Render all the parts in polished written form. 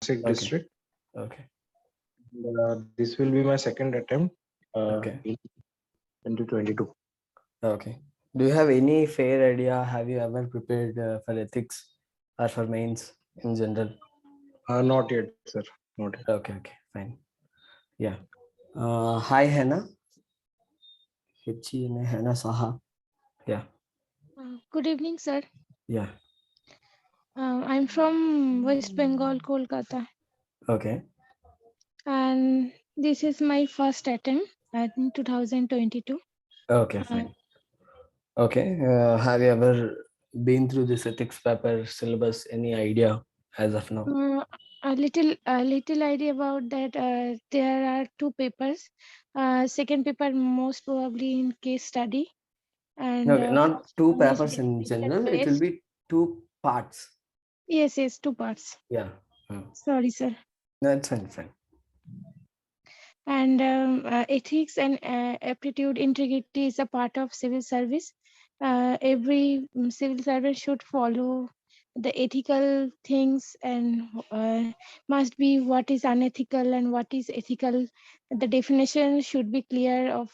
Nasik Okay. district. Okay. This will be my second attempt Okay. in 2022. Okay. Do you have any fair idea? Have you ever prepared for ethics or for mains in general? Not yet, sir. Not yet. Okay. Okay. Fine. Yeah. Hi, Hannah. Hannah Saha. Yeah. Good evening, sir. Yeah. I'm from West Bengal, Kolkata, Okay. and this is my first attempt in 2022. Okay. Uh, Fine. Okay. Have you ever been through this ethics paper syllabus? Any idea as of now? a little idea about that. There are two papers. Second paper most probably in case study, and Okay. Not first two one is papers in definition general. It will based. be two parts. Yes, two parts. Yeah. Sorry, sir. No, it's fine. Fine. And ethics and aptitude integrity is a part of civil service. Every civil servant should follow the ethical things, and must be what is unethical and what is ethical. The definition should be clear of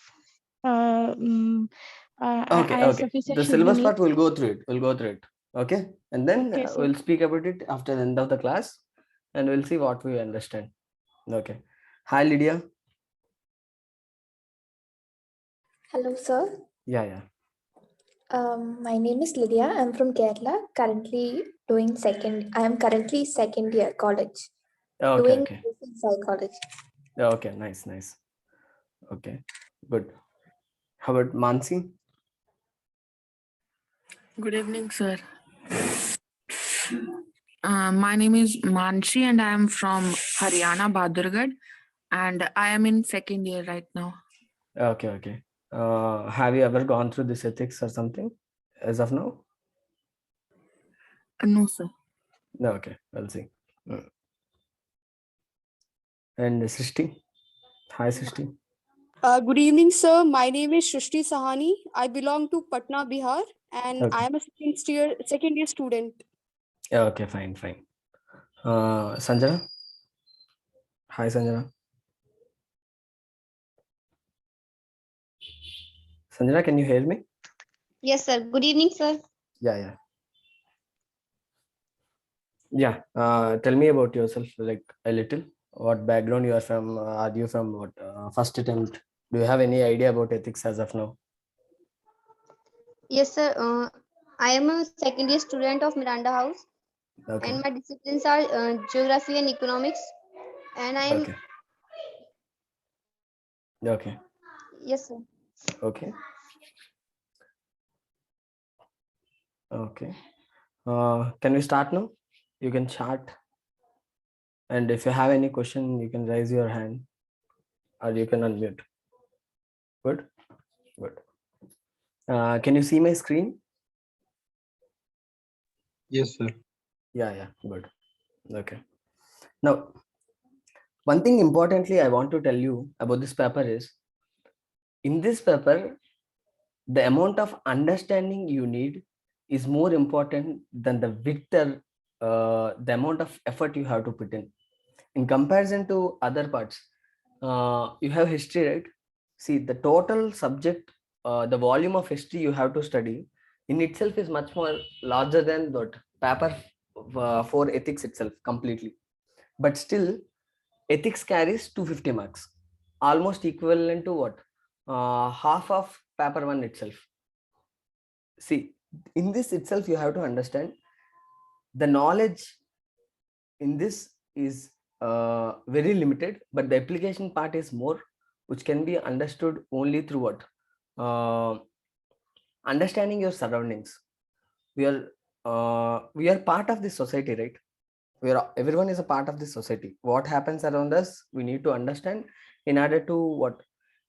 Okay. IS Okay. officer The should be syllabus need. part, we'll go through it. We'll go through it. Okay. And then Okay, sir. we'll speak about it after the end of the class and we'll see what we understand. Okay. Hi, Lydia. Hello, sir. Yeah. My name is Lydia. I'm from Kerala. I am currently second year college. Okay. Doing Okay. basic psychology. Okay. Nice. Okay. Good. How about Mansi? Good evening, sir. My name is Manshi and I am from Haryana, Badurgarh, and I am in second year right now. Okay. Have you ever gone through this ethics or something as of now? No, sir. No. Okay. We'll see. And Srishti? Hi, Srishti. Good evening, sir. My name is Shrishti Sahani. I belong to Patna, Bihar, and Okay. I am a second year student. Okay. Fine. Sanjana? Hi, Sanjana. Sanjana, can you hear me? Yes, sir. Good evening, sir. Yeah. Tell me about yourself, like a little. What background you are from? Are you from what first attempt? Do you have any idea about ethics as of now? Yes, sir. I am a second year student of Miranda House, Okay. and my disciplines are geography and economics. And I am Okay. yes, sir. Okay. Can we start now? You can chat, and if you have any question, you can raise your hand, or you can unmute. Good. Can you see my screen? Yes, sir. Yeah. Good. Okay. Now, one thing importantly I want to tell you about this paper is, in this paper, the amount of understanding you need is more important than the width or the amount of effort you have to put in comparison to other parts. You have history, right? See, the total subject, the volume of history you have to study in itself is much more larger than that paper for ethics itself completely. But still, ethics carries 250 marks, almost equivalent to what? Half of paper one itself. See, in this itself, you have to understand the knowledge in this is very limited, but the application part is more, which can be understood only through what? Understanding your surroundings. We are part of this society, right? Everyone is a part of this society. What happens around us, we need to understand in order to what?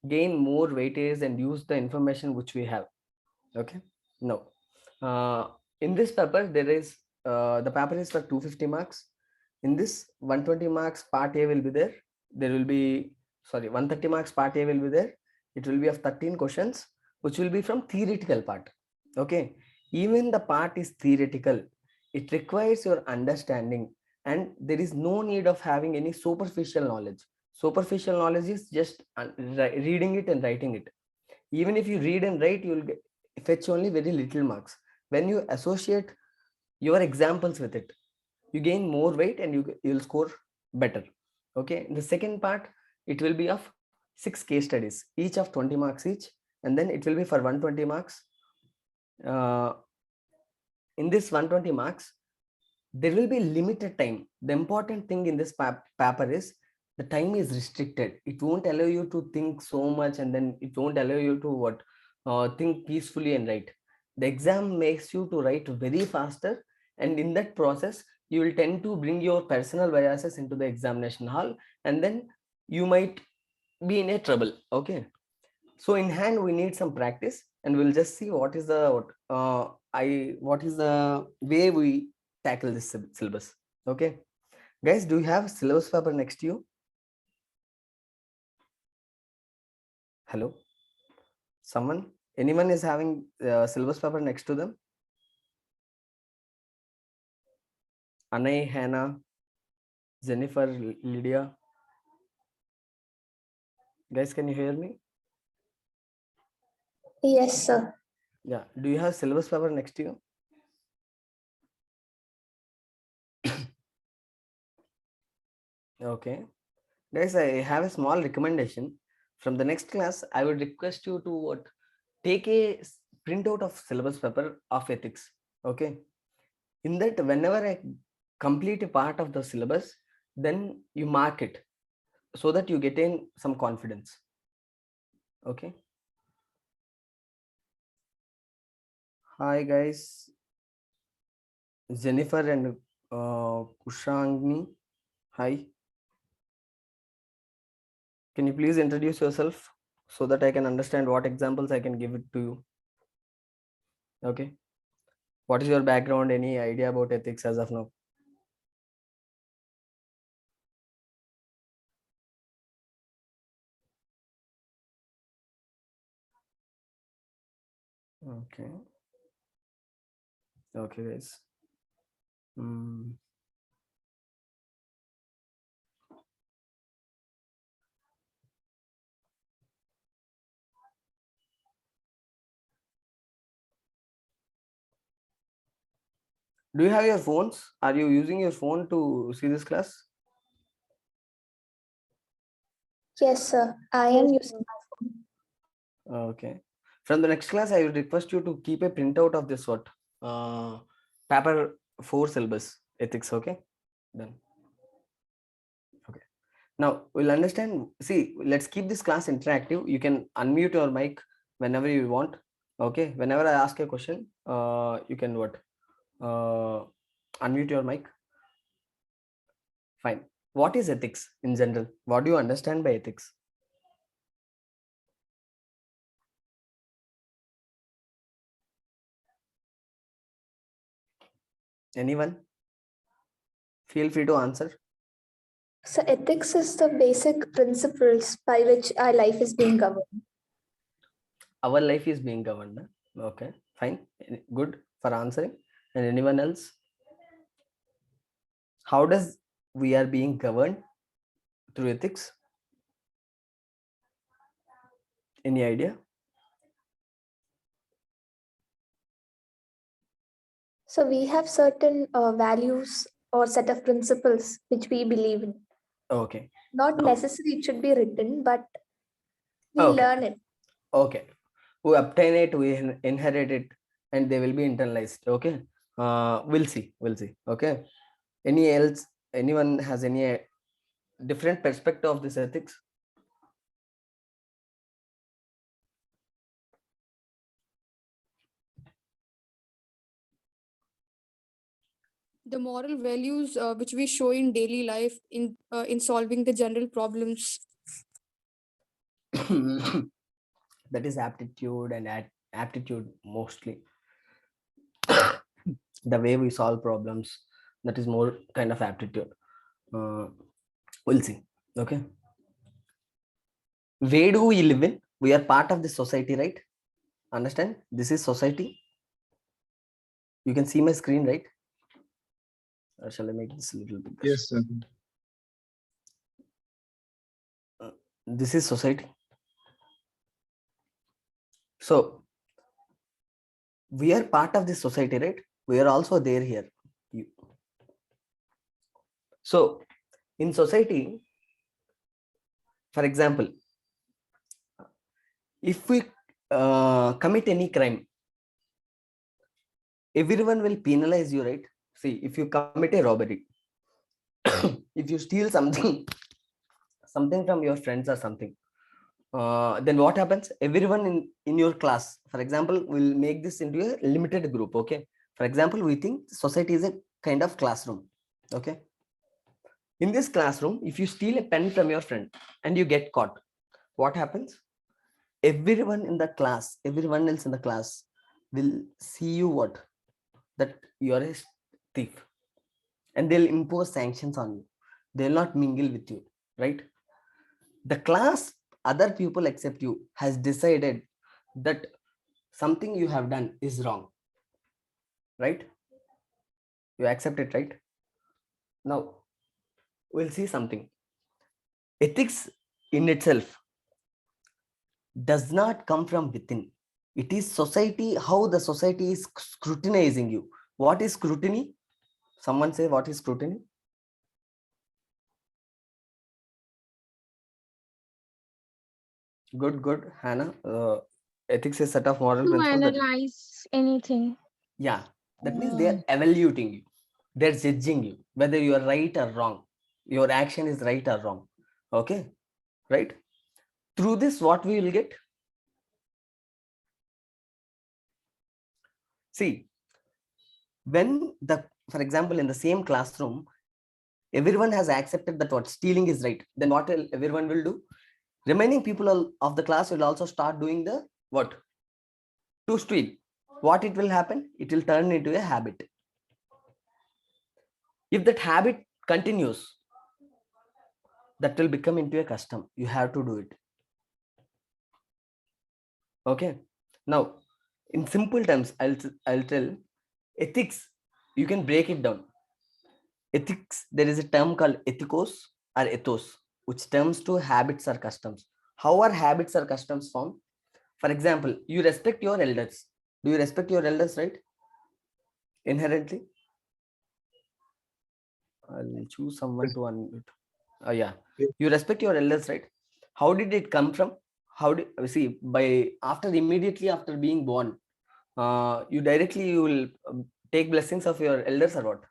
Gain more weightage and use the information which we have. Okay. No. In this paper, there is the paper is for 250 marks. In this 120 marks part A will be there. There will be 130 marks part A will be there. It will be of 13 questions, which will be from theoretical part. Okay. Even the part is theoretical. It requires your understanding. and there is no need of having any superficial knowledge. Superficial knowledge is just reading it and writing it. Even if you read and write, you'll fetch only very little marks. When you associate your examples with it, you gain more weight and you'll score better. Okay, the second part, it will be of 6 case studies, each of 20 marks each, and then it will be for 120 marks. In this 120 marks, there will be limited time. The important thing in this paper is the time is restricted. It won't allow you to think so much, and then it won't allow you to think peacefully and write. The exam makes you to write very faster, and in that process you will tend to bring your personal biases into the examination hall, and then you might be in a trouble. Okay, so in hand we need some practice, and we'll just see what is the way we tackle this syllabus. Okay, guys, do you have syllabus paper next to you? Hello, someone, anyone is having syllabus paper next to them? Anay, Hannah, Jennifer, Lydia, guys, can you hear me? Yes, sir. Yeah, do you have syllabus paper next to you? Okay, guys, I have a small recommendation. From the next class, I would request you to take a printout of syllabus paper of ethics. Okay, in that, whenever I complete a part of the syllabus, then you mark it so that you get in some confidence. Okay. Hi guys, Jennifer and Kushangni. Hi. Can you please introduce yourself so that I can understand what examples I can give it to you? Okay. What is your background? Any idea about ethics as of now? Okay. Okay, guys. Do you have your phones? Are you using your phone to see this class? Yes, sir. I am using my phone. Okay. From the next class, I would request you to keep a printout of this paper 4 syllabus ethics. Okay. Done. Okay. Now we'll understand. See, let's keep this class interactive. You can unmute your mic whenever you want. Okay. Whenever I ask a question, you can unmute your mic. Fine. What is ethics in general? What do you understand by ethics? Anyone? Feel free to answer. So ethics is the basic principles by which our life is being governed. Our life is being governed. Okay, fine. Good for answering. And anyone else? How does we are being governed through ethics? Any idea? So we have certain values or set of principles which we believe in. Okay. Not necessarily it should be written, but we Okay. learn it. Okay. We obtain it, we inherit it, and they will be internalized. Okay. We'll see. We'll see. Okay. Anyone has any different perspective of this ethics? The moral values which we show in daily life in solving the general problems. That is aptitude and aptitude mostly. The way we solve problems, that is more kind of aptitude. We'll see. Okay. Where do we live in? We are part of this society, right? Understand? This is society. You can see my screen, right? Or shall I make this a little bigger? Yes, sir. This is society. So we are part of this society, right? We are also there here. So in society, for example, if we commit any crime, everyone will penalize you, right? See, if you commit a robbery, if you steal something from your friends or something, then what happens? Everyone in your class, for example, will make this into a limited group. Okay, for example, we think society is a kind of classroom. Okay, in this classroom, if you steal a pen from your friend and you get caught, what happens? Everyone in the class, everyone else in the class will see you what? That you are a thief, and they'll impose sanctions on you. They'll not mingle with you, right? The class, other people except you, has decided that something you have done is wrong, right? You accept it, right? Now we'll see something. Ethics in itself does not come from within. It is society, how the society is scrutinizing you. What is scrutiny? Someone say, what is scrutiny? Good, Hannah. Ethics is a set of moral To principles that, analyze anything. yeah, that means they are evaluating you. They're judging you, whether you are right or wrong. Your action is right or wrong. Okay, right? Through this, what we will get? See, when for example, in the same classroom, everyone has accepted that what stealing is right, then what everyone will do? Remaining people of the class will also start doing the what? To steal. What it will happen? It will turn into a habit. If that habit continues, that will become into a custom. You have to do it. Okay. Now, in simple terms, I'll tell ethics. You can break it down. Ethics, there is a term called ethikos or ethos, which terms to habits or customs. How are habits or customs formed? For example, you respect your elders. Do you respect your elders, right? Inherently. I'll choose someone to unmute. Yeah. Yes. You respect your elders, right? How did it come from? How did see by immediately after being born, you will take blessings of your elders or what?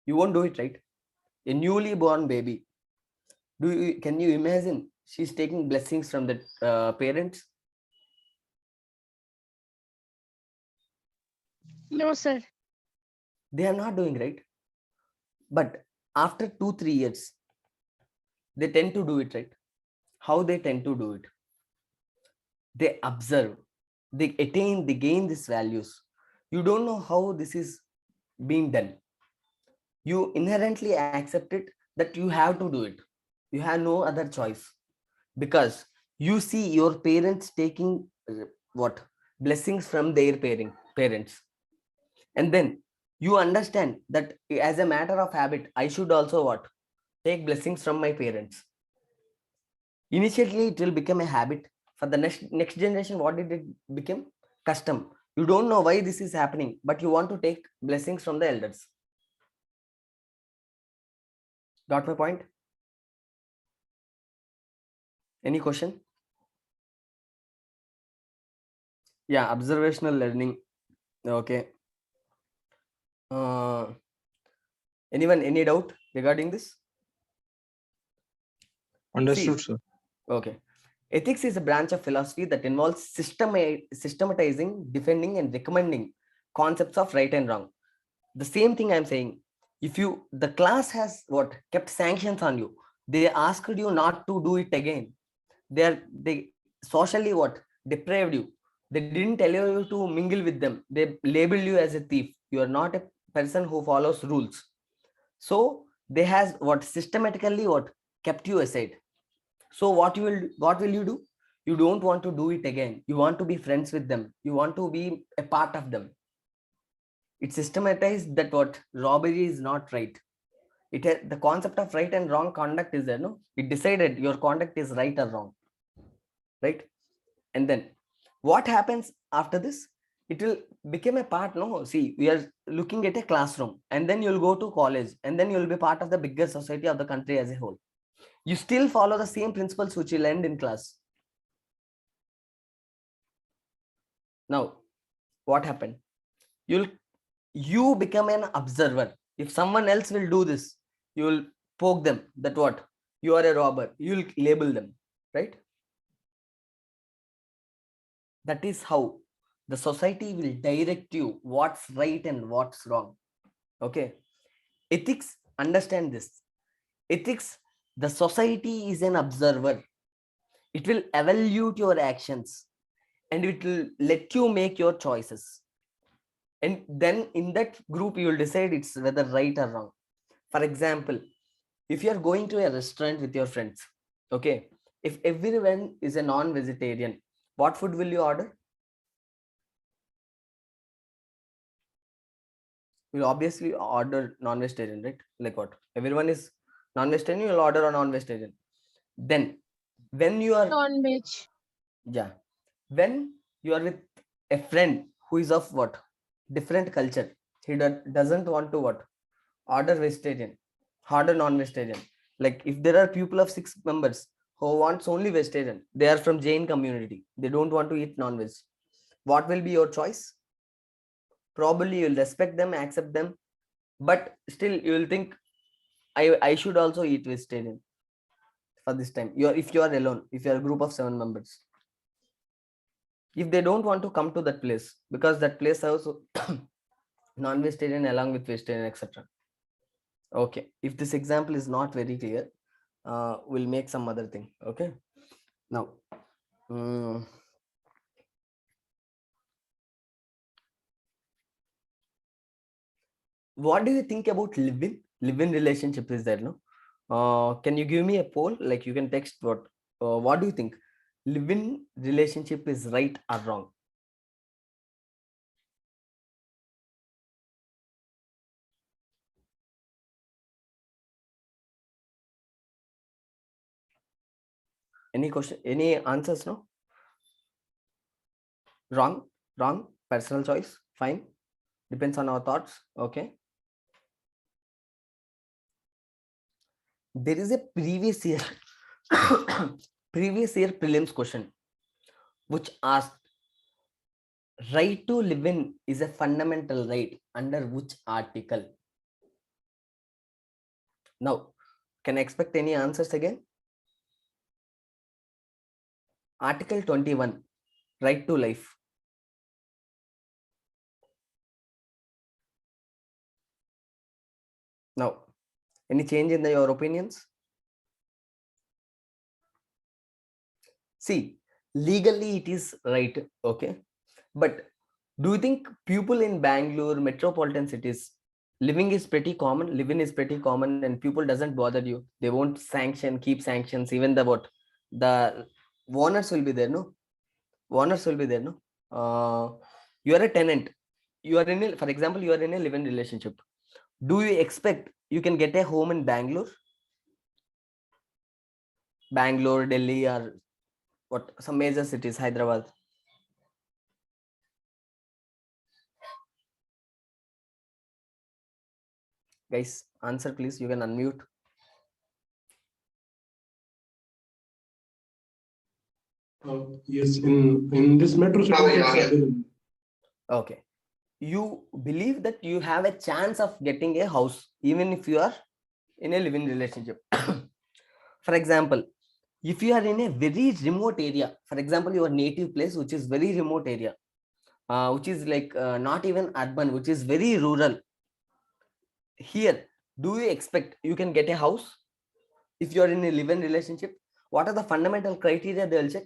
You won't do it, right? A newly born baby, can you imagine she's taking blessings from the parents? No, sir. They are not doing, right? But after 2-3 years, they tend to do it, right? How they tend to do it? They observe, they gain these values. You don't know how this is being done. You inherently accept it that you have to do it. You have no other choice, because you see your parents taking what? Blessings from their parents. And then you understand that as a matter of habit, I should also what? Take blessings from my parents. Initially, it will become a habit. For the next generation, what did it become? Custom. You don't know why this is happening, but you want to take blessings from the elders. Got my point? Any question? Yeah, observational learning. Okay. Anyone, any doubt regarding this? Understood, See, sir. okay. Ethics is a branch of philosophy that involves systematizing, defending, and recommending concepts of right and wrong. The same thing I'm saying. If the class has what? Kept sanctions on you. They asked you not to do it again. They socially what? Deprived you. They didn't allow you to mingle with them. They labeled you as a thief. You are not a person who follows rules. So they has what? Systematically what? Kept you aside. So what will you do? You don't want to do it again. You want to be friends with them. You want to be a part of them. It systematized that what robbery is not right. It had the concept of right and wrong conduct is there, no? It decided your conduct is right or wrong, right? And then what happens after this? It will become a part, no? See, we are looking at a classroom, and then you'll go to college, and then you'll be part of the bigger society of the country as a whole. You still follow the same principles which you learned in class. Now, what happened? You become an observer. If someone else will do this, you will poke them that what you are a robber. You will label them, right? That is how the society will direct you what's right and what's wrong. Okay. Ethics, understand this. Ethics, the society is an observer. It will evaluate your actions and it will let you make your choices. And then in that group, you will decide it's whether right or wrong. For example, if you are going to a restaurant with your friends, okay, if everyone is a non-vegetarian, what food will you order? You'll obviously order non-vegetarian, right? Like what? Everyone is non-vegetarian, you'll order a non-vegetarian. Then when you are Non-veg. yeah, when you are with a friend who is of what different culture, he doesn't want to what order vegetarian, order non-vegetarian. Like if there are people of 6 members who wants only vegetarian, they are from Jain community, they don't want to eat non-veg, what will be your choice? Probably you'll respect them, accept them, but still you will think I should also eat vegetarian for this time. If you are alone, if you are a group of 7 members, if they don't want to come to that place because that place also non-vegetarian along with vegetarian, etc. Okay, if this example is not very clear, we'll make some other thing. Okay, now what do you think about live-in relationship is there, no? Can you give me a poll? Like you can text what do you think, live-in relationship is right or wrong? Any question, any answers? No, wrong, personal choice, fine, depends on our thoughts. Okay, there is a previous year prelims question which asked, right to live in is a fundamental right under which article? Now, can I expect any answers again? Article 21, right to life. Now, any change in your opinions? See, legally it is right, okay, but do you think people in Bangalore, metropolitan cities, living is pretty common, living is pretty common, and people doesn't bother you? They won't keep sanctions, even the owners will be there, no? Owners will be there, no? You are a tenant. You are for example, you are in a live-in relationship. Do you expect you can get a home in Bangalore, Delhi, or what some major cities, Hyderabad? Guys, answer please. You can unmute. Yes, in this metro city, it's available. Okay. You believe that you have a chance of getting a house even if you are in a living relationship. For example, if you are in a very remote area, for example, your native place, which is very remote area, which is like not even urban, which is very rural. Here, do you expect you can get a house if you are in a live-in relationship? What are the fundamental criteria they'll check?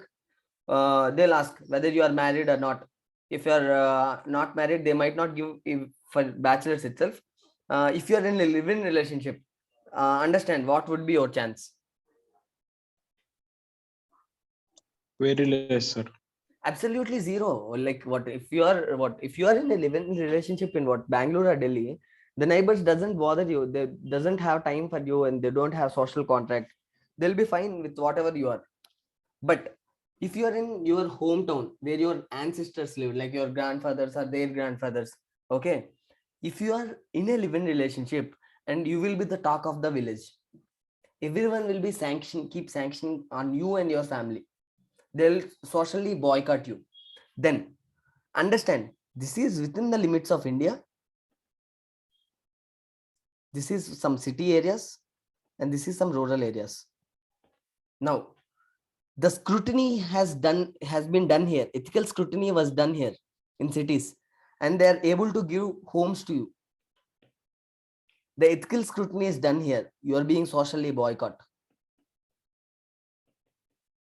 They'll ask whether you are married or not. If you are not married, they might not give for bachelors itself. If you are in a live-in relationship, understand what would be your chance? Very less, sir. Absolutely zero. Like what if you are in a living relationship in Bangalore or Delhi, the neighbors doesn't bother you, they doesn't have time for you, and they don't have social contract, they'll be fine with whatever you are. But if you are in your hometown where your ancestors live, like your grandfathers or their grandfathers, okay, if you are in a living relationship and you will be the talk of the village, everyone will be keep sanctioning on you and your family, they'll socially boycott you. Then understand, this is within the limits of India, this is some city areas, and this is some rural areas. Now the scrutiny has been done here, ethical scrutiny was done here in cities, and they are able to give homes to you. The ethical scrutiny is done here, you are being socially boycott,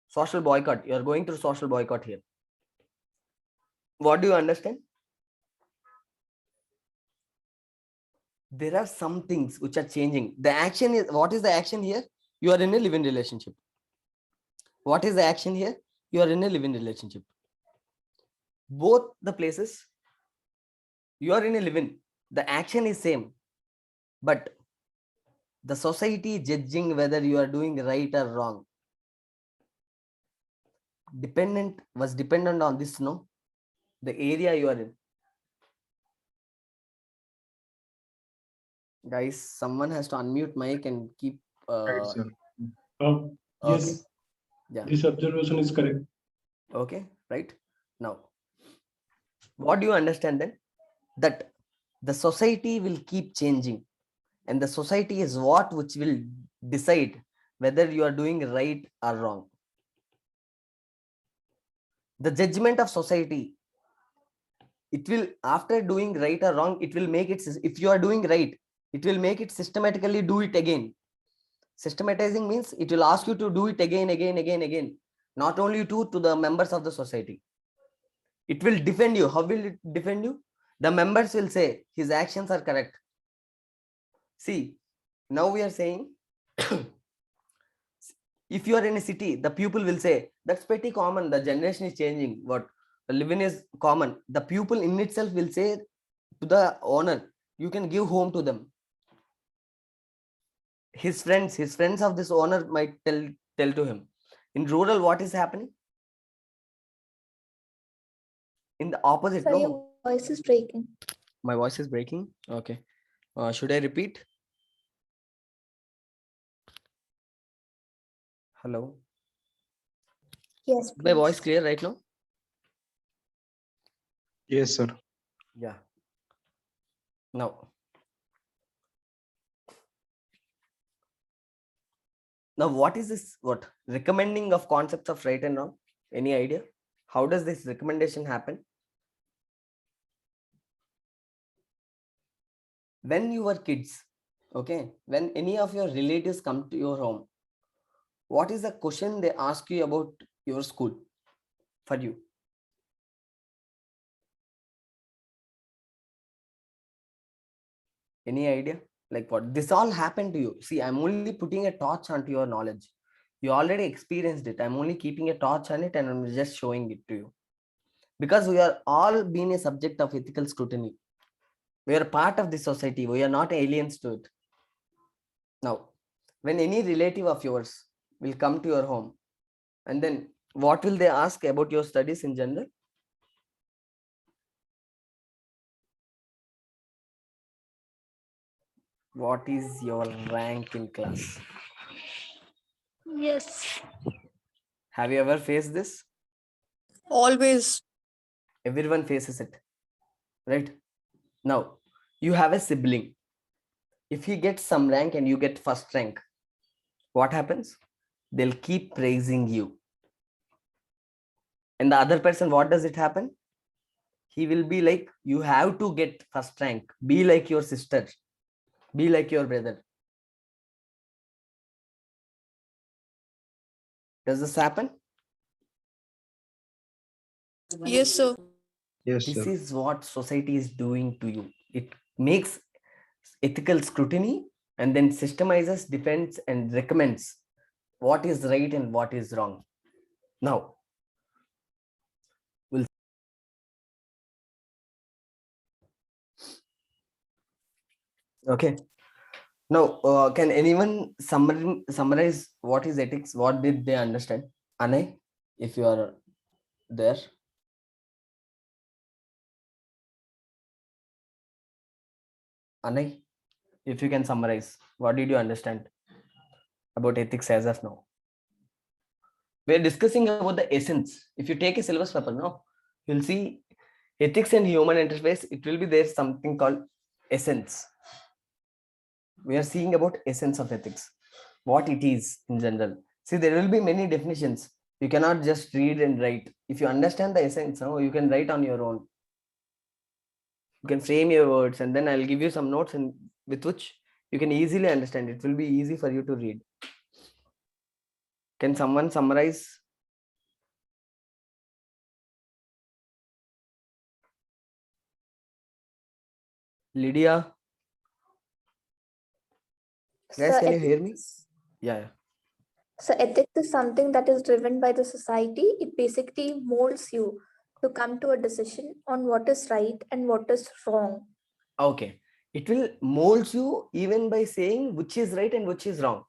social boycott, you are going through social boycott here. What do you understand? There are some things which are changing. The action is, what is the action here? You are in a living relationship. What is the action here? You are in a living relationship. Both the places, you are in a living, the action is same, but the society judging whether you are doing right or wrong. Dependent on this, no? The area you are in. Guys, someone has to unmute mic and keep Right, sir. Yes, okay. Yeah. this observation is correct. Okay, right. Now, what do you understand then? That the society will keep changing, and the society is which will decide whether you are doing right or wrong. The judgment of society, it will, after doing right or wrong, it will make it, if you are doing right, it will make it systematically do it again. Systematizing means it will ask you to do it again, not only to the members of the society. It will defend you. How will it defend you? The members will say his actions are correct. See, now we are saying if you are in a city, the people will say that's pretty common, the generation is changing, what living is common. The pupil in itself will say to the owner, you can give home to them. His friends of this owner might tell to him. In rural, what is happening? In the opposite. Sir, No, your voice is breaking. my voice is breaking. Okay, should I repeat? Hello, Yes, my voice please. clear right now? Yes, sir. Yeah. Now what is this, what recommending of concepts of right and wrong? Any idea how does this recommendation happen? When you were kids, okay, when any of your relatives come to your home, what is the question they ask you about your school for you? Any idea? Like what? This all happened to you. See, I'm only putting a torch onto your knowledge. You already experienced it. I'm only keeping a torch on it and I'm just showing it to you. Because we are all being a subject of ethical scrutiny. We are part of the society. We are not aliens to it. Now, when any relative of yours will come to your home, and then what will they ask about your studies in general? What is your rank in class? Yes. Have you ever faced this? Always. Everyone faces it, right? Now, you have a sibling. If he gets some rank and you get first rank, what happens? They'll keep praising you. And the other person, what does it happen? He will be like, you have to get first rank. Be like your sister. Be like your brother. Does this happen? Yes, sir. Yes, This sir. is what society is doing to you. It makes ethical scrutiny and then systemizes, defends, and recommends what is right and what is wrong. Now, Okay. Now, can anyone summarize what is ethics? What did they understand? Anay, if you are there. Anay, if you can summarize, what did you understand about ethics as of now? We're discussing about the essence. If you take a syllabus paper, no, you'll see ethics and human interface. It will be there something called essence. We are seeing about essence of ethics, what it is in general. See, there will be many definitions. You cannot just read and write. If you understand the essence, no, you can write on your own. You can frame your words, and then I'll give you some notes and with which you can easily understand. It will be easy for you to read. Can someone summarize? Lydia, guys, So can you hear me? ethics, Yeah. so ethics is something that is driven by the society. It basically molds you to come to a decision on what is right and what is wrong. Okay. It will mold you even by saying which is right and which is wrong.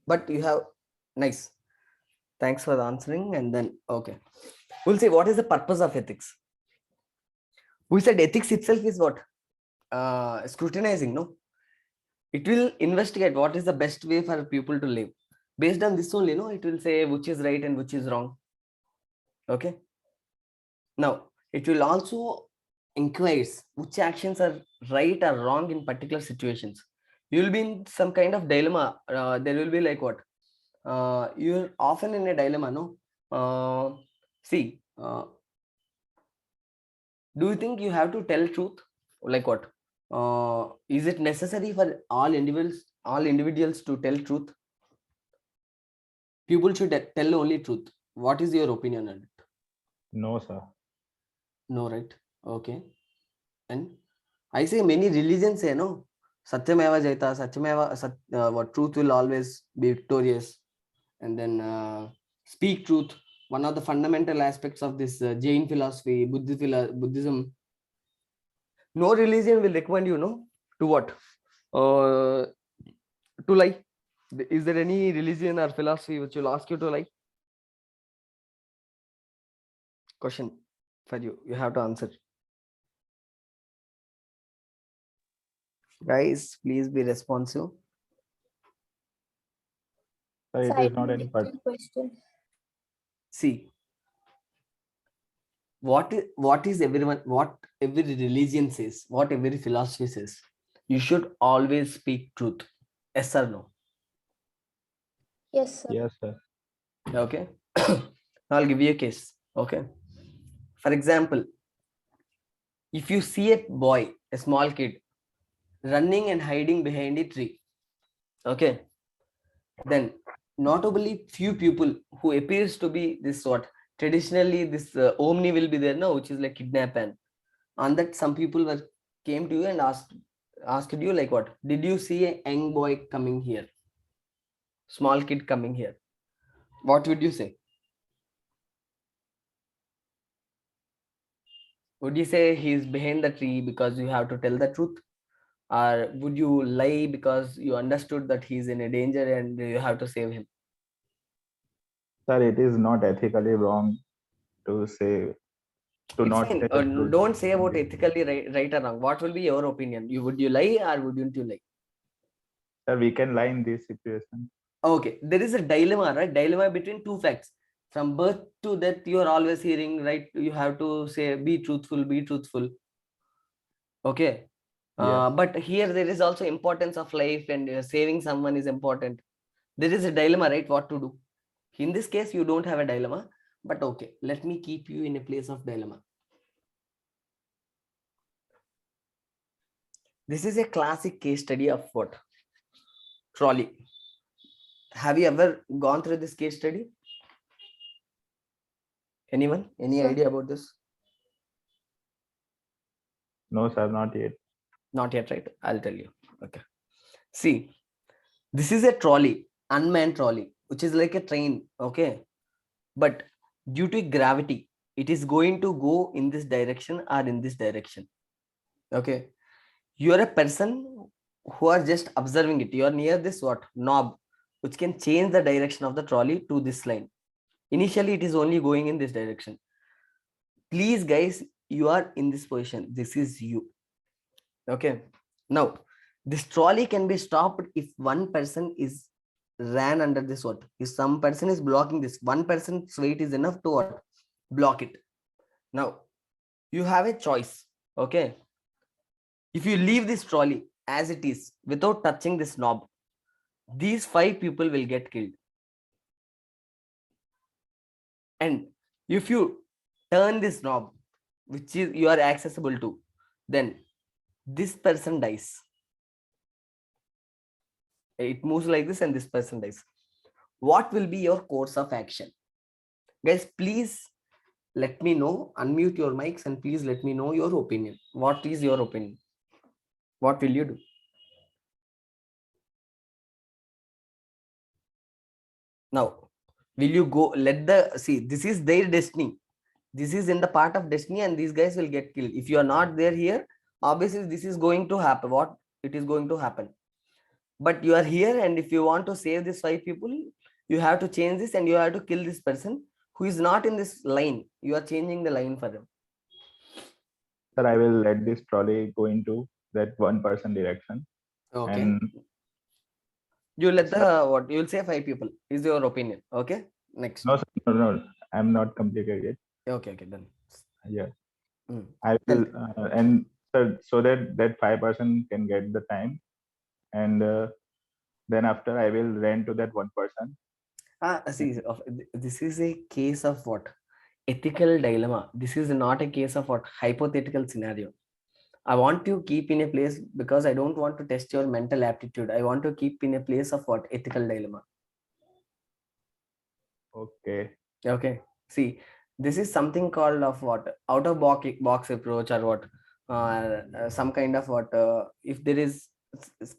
But you have nice. Thanks for answering. And then okay. We'll say what is the purpose of ethics? We said ethics itself is what? Scrutinizing, no? It will investigate what is the best way for people to live. Based on this only, no, it will say which is right and which is wrong. Okay. Now, it will also inquires which actions are right or wrong in particular situations. You will be in some kind of dilemma. There will be like what? You're often in a dilemma, no? See, do you think you have to tell truth? Like what? Is it necessary for all individuals to tell truth? People should tell only truth. What is your opinion on it? No, sir. No, right? Okay. And I say many religions say no. Satyameva Jayata, what truth will always be victorious. And then speak truth. One of the fundamental aspects of this Jain philosophy, Buddhism. No religion will recommend you, no, to what? To lie. Is there any religion or philosophy which will ask you to lie? Question for you. You have to answer. Guys, please be responsive. Sir, So it I is not didn't any get your question. See, what is every religion says, what every philosophy says, you should always speak truth. Yes or no? Yes, sir. Yes, sir. Okay. I'll give you a case. Okay. For example, if you see a boy, a small kid, running and hiding behind a tree, okay, then notably few people who appears to be this sort, traditionally this omni will be there now, which is like kidnap, and on that some people came to you and asked you like what, did you see a young boy coming here, small kid coming here? What would you say? Would you say he's behind the tree because you have to tell the truth, or would you lie because you understood that he's in a danger and you have to save him? Sir, it is not ethically wrong to say, to It's not fine. say the truth. Don't say about ethically right or wrong. What will be your opinion? Would you lie or wouldn't you lie? Sir, we can lie in this situation. Okay, there is a dilemma, right? Dilemma between two facts. From birth to death, you are always hearing, right? You have to say, be truthful, be truthful. Okay. Yes. But here there is also importance of life, and saving someone is important. There is a dilemma, right? What to do? In this case, you don't have a dilemma, but okay, let me keep you in a place of dilemma. This is a classic case study of what? Trolley. Have you ever gone through this case study? Anyone? Any Sir. idea about this? No, sir, not yet. Not yet, right? I'll tell you. Okay. See, this is a trolley, unmanned trolley, which is like a train. Okay. But due to gravity, it is going to go in this direction or in this direction. Okay. You are a person who are just observing it. You are near this what knob, which can change the direction of the trolley to this line. Initially, it is only going in this direction. Please, guys, you are in this position. This is you. Okay. Now, this trolley can be stopped if one person is ran under this what? If some person is blocking this, one person's weight is enough to what? Block it. Now, you have a choice. Okay. If you leave this trolley as it is without touching this knob, these 5 people will get killed. And if you turn this knob, which is you are accessible to, then this person dies. It moves like this and this person dies. What will be your course of action? Guys, please let me know. Unmute your mics and please let me know your opinion. What is your opinion? What will you do? Now, will you go see, this is their destiny. This is in the part of destiny and these guys will get killed. If you are not there here, obviously this is going to happen. What it is going to happen. But you are here, and if you want to save these 5 people, you have to change this and you have to kill this person who is not in this line. You are changing the line for them. Sir, I will let this trolley go into that one person direction. Okay. And you let the what? You will say 5 people. Is your opinion? Okay. Next. no, sir, no, I'm not completed yet. Okay. Okay. Done. Yeah. I will, and sir, so that 5% can get the time, and then after I will rent to that one person. See, this is a case of what? Ethical dilemma. This is not a case of what? Hypothetical scenario. I want to keep in a place because I don't want to test your mental aptitude. I want to keep in a place of what? Ethical dilemma. Okay. Okay. See, this is something called of what? Out of box approach or what? Some kind of what? If there is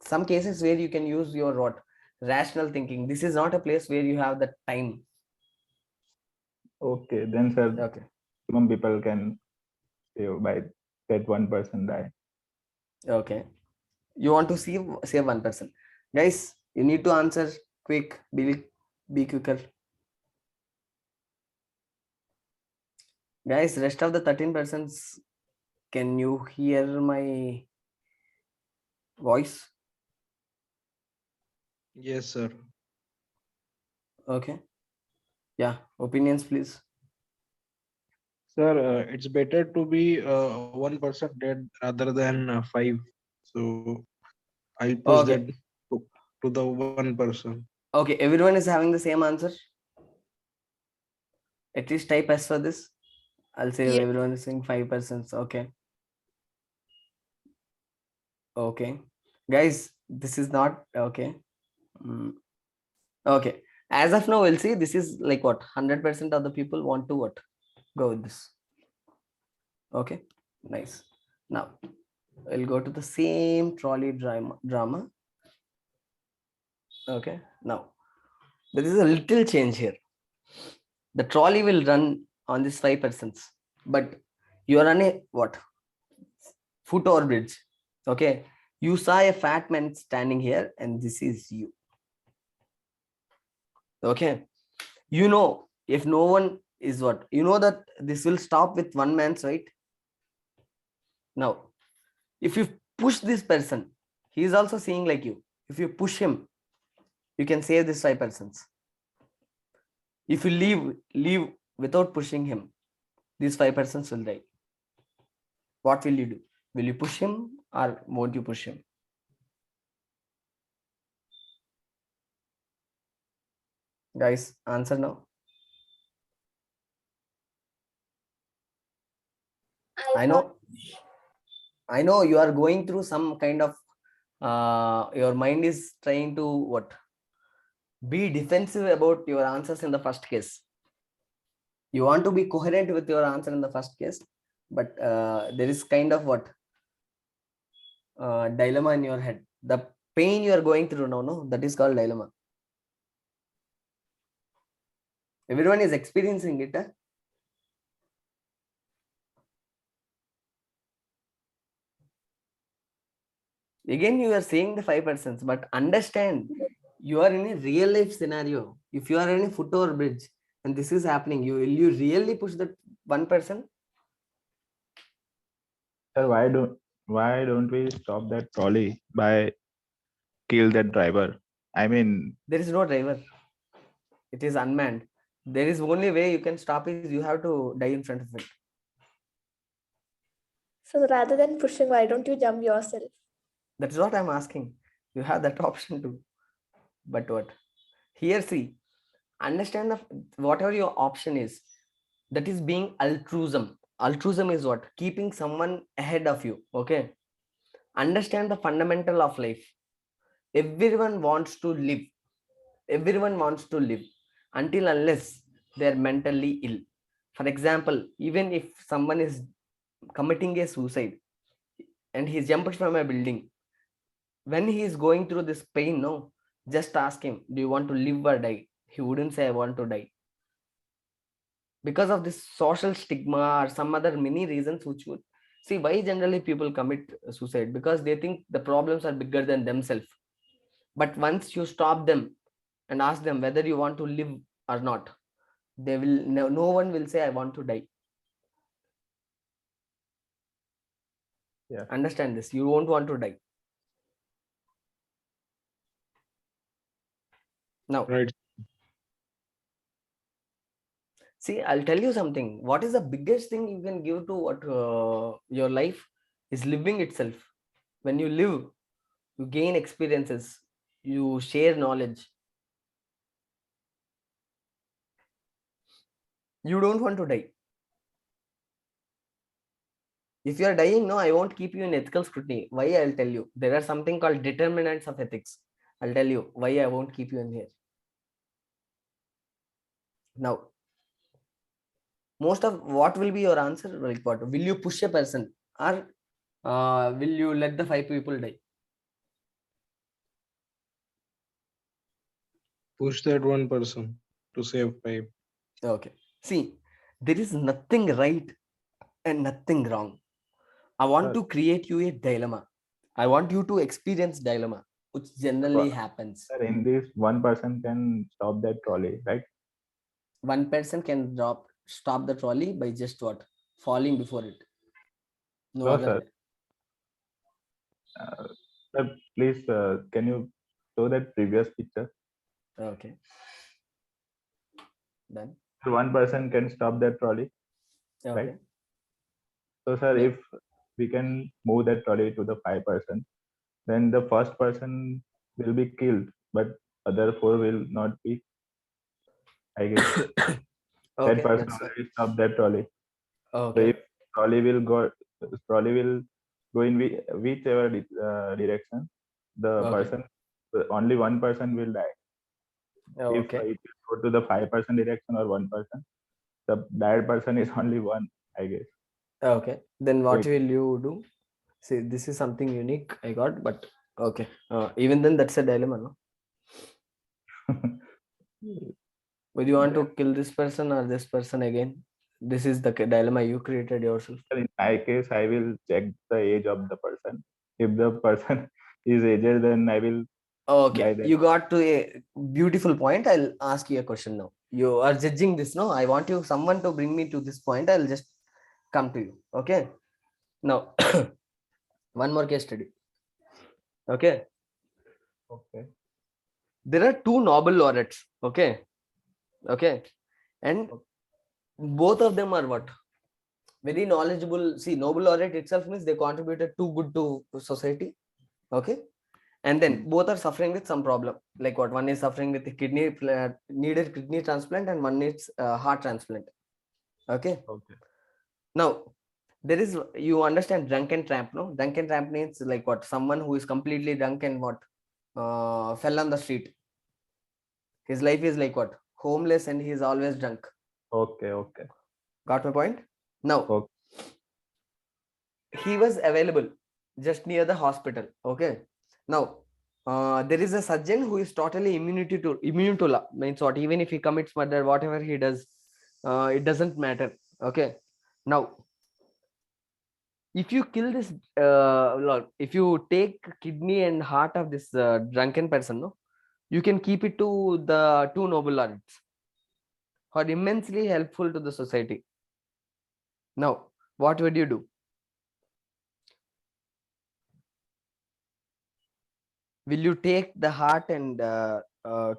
some cases where you can use your what? Rational thinking. This is not a place where you have the time. Okay, then sir, okay, some people can save by that one person die. Okay, you want to save one person, guys. You need to answer quick. Be quicker, guys. Rest of the 13%, can you hear my voice? Yes, sir. Okay. Yeah, opinions, please. Sir, it's better to be one person dead rather than 5. So I'll push that to the one person. Okay, everyone is having the same answer. At least type S for this. I'll say everyone is saying 5%. Okay. Okay, guys, this is not okay. Okay, as of now, we'll see. This is like what 100% of the people want to what go with this. Okay, nice. Now we'll go to the same trolley drama. Okay, now there is a little change here. The trolley will run on this 5%, but you are on a what foot or bridge. Okay, you saw a fat man standing here, and this is you. Okay, you know, if no one is what, you know that this will stop with one man's right. Now, if you push this person, he is also seeing like you. If you push him, you can save this 5%. If you leave without pushing him, these 5% will die. What will you do? Will you push him or won't you push him? Guys, answer now. I know you are going through some kind of your mind is trying to what? Be defensive about your answers in the first case. You want to be coherent with your answer in the first case, but there is kind of what dilemma in your head. The pain you are going through now, no, that is called dilemma. Everyone is experiencing it. Again, you are saying the 5%, but understand you are in a real life scenario. If you are in a foot over bridge and this is happening, will you really push that 1%? Sir, why don't we stop that trolley by kill that driver? I mean, There is no driver. It is unmanned. There is only way you can stop is you have to die in front of it. So rather than pushing, why don't you jump yourself? That's what I'm asking. You have that option too. But what? Here, see, understand whatever your option is, that is being altruism. Altruism is what? Keeping someone ahead of you. Okay. Understand the fundamental of life. Everyone wants to live. Everyone wants to live until unless they're mentally ill. For example, even if someone is committing a suicide and he jumped from a building, when he is going through this pain, no, just ask him, do you want to live or die? He wouldn't say, I want to die. Because of this social stigma or some other many reasons, which would see why generally people commit suicide, because they think the problems are bigger than themselves. But once you stop them and ask them whether you want to live or not, they will no one will say, I want to die. Yeah. Understand this. You won't want to die. Now, Right. see, I'll tell you something. What is the biggest thing you can give to what your life is living itself. When you live, you gain experiences, you share knowledge. You don't want to die. If you are dying, no, I won't keep you in ethical scrutiny. Why? I'll tell you. There are something called determinants of ethics. I'll tell you why I won't keep you in here. Now, most of what will be your answer? Like what? Will you push a person or will you let the 5 people die? Push that one person to save 5. Okay. See, there is nothing right and nothing wrong. I want to create you a dilemma. I want you to experience dilemma, which generally happens. Sir, in this, one person can stop that trolley, right? One person can stop the trolley by just what? Falling before it. No other sir. way. Sir, please, can you show that previous picture? Okay. Done. One person can stop that trolley, Okay. right? So, sir, Yeah. if we can move that trolley to the 5%, then the first person will be killed, but other 4 will not be. I guess Okay, that person that's fine. already stopped that trolley. So Okay. if trolley will go in whichever direction, the Okay. person, only one person will die. If Okay. it will go to the 5% direction or 1%, the bad person is only one, I guess. Okay. Then what Wait. will you do? See, this is something unique I got, but okay. Even then, that's a dilemma, no? Would you want to kill this person or this person again? This is the dilemma you created yourself. In my case, I will check the age of the person. If the person is aged, then I will Okay, die then. you got to a beautiful point. I'll ask you a question now. You are judging this, no? I want someone to bring me to this point. I'll just come to you. Okay. Now, one more case study. Okay. Okay. There are 2 Nobel laureates. Okay. Okay. And both of them are what? Very knowledgeable. See, Nobel laureate itself means they contributed too good to society. Okay. And then both are suffering with some problem. Like what? One is suffering with needed kidney transplant and one needs heart transplant. Okay. Okay. Now, there is, you understand drunken tramp, no? Drunken tramp means like what? Someone who is completely drunk and what? Fell on the street. His life is like what? Homeless and he is always drunk. Okay. Okay. Got my point? Now, Okay. he was available just near the hospital. Okay. Now, there is a surgeon who is totally immune to law. Means what? Even if he commits murder, whatever he does, it doesn't matter. Okay. Now, if you kill this, if you take kidney and heart of this drunken person, no, you can keep it to the two noble laureates who are immensely helpful to the society. Now, what would you do? Will you take the heart and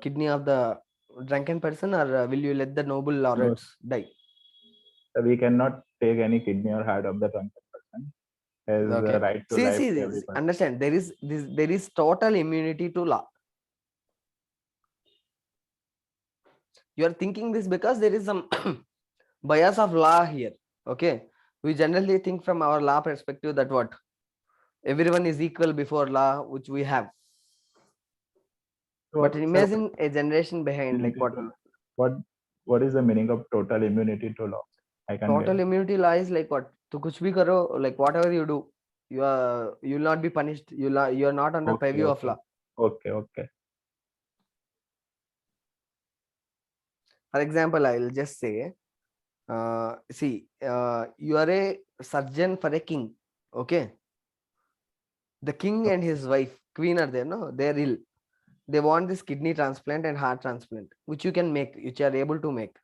kidney of the drunken person, or will you let the noble laureates die? We cannot take any kidney or heart of the drunken person. Has Okay. the right to life. See, Every person. understand, there is total immunity to law. You are thinking this because there is some bias of law here. Okay, we generally think from our law perspective that what, everyone is equal before law, which we have. But imagine a generation behind, like what is the meaning of total immunity to law? I can total immunity law is like what, to kuch bhi karo, like whatever you do, you will not be punished. You are not under purview of law. Okay. For example, I will just say, see, you are a surgeon for a king. Okay, the king and his wife, queen, are there, no, they're ill. They want this kidney transplant and heart transplant, which you can make, which you are able to make.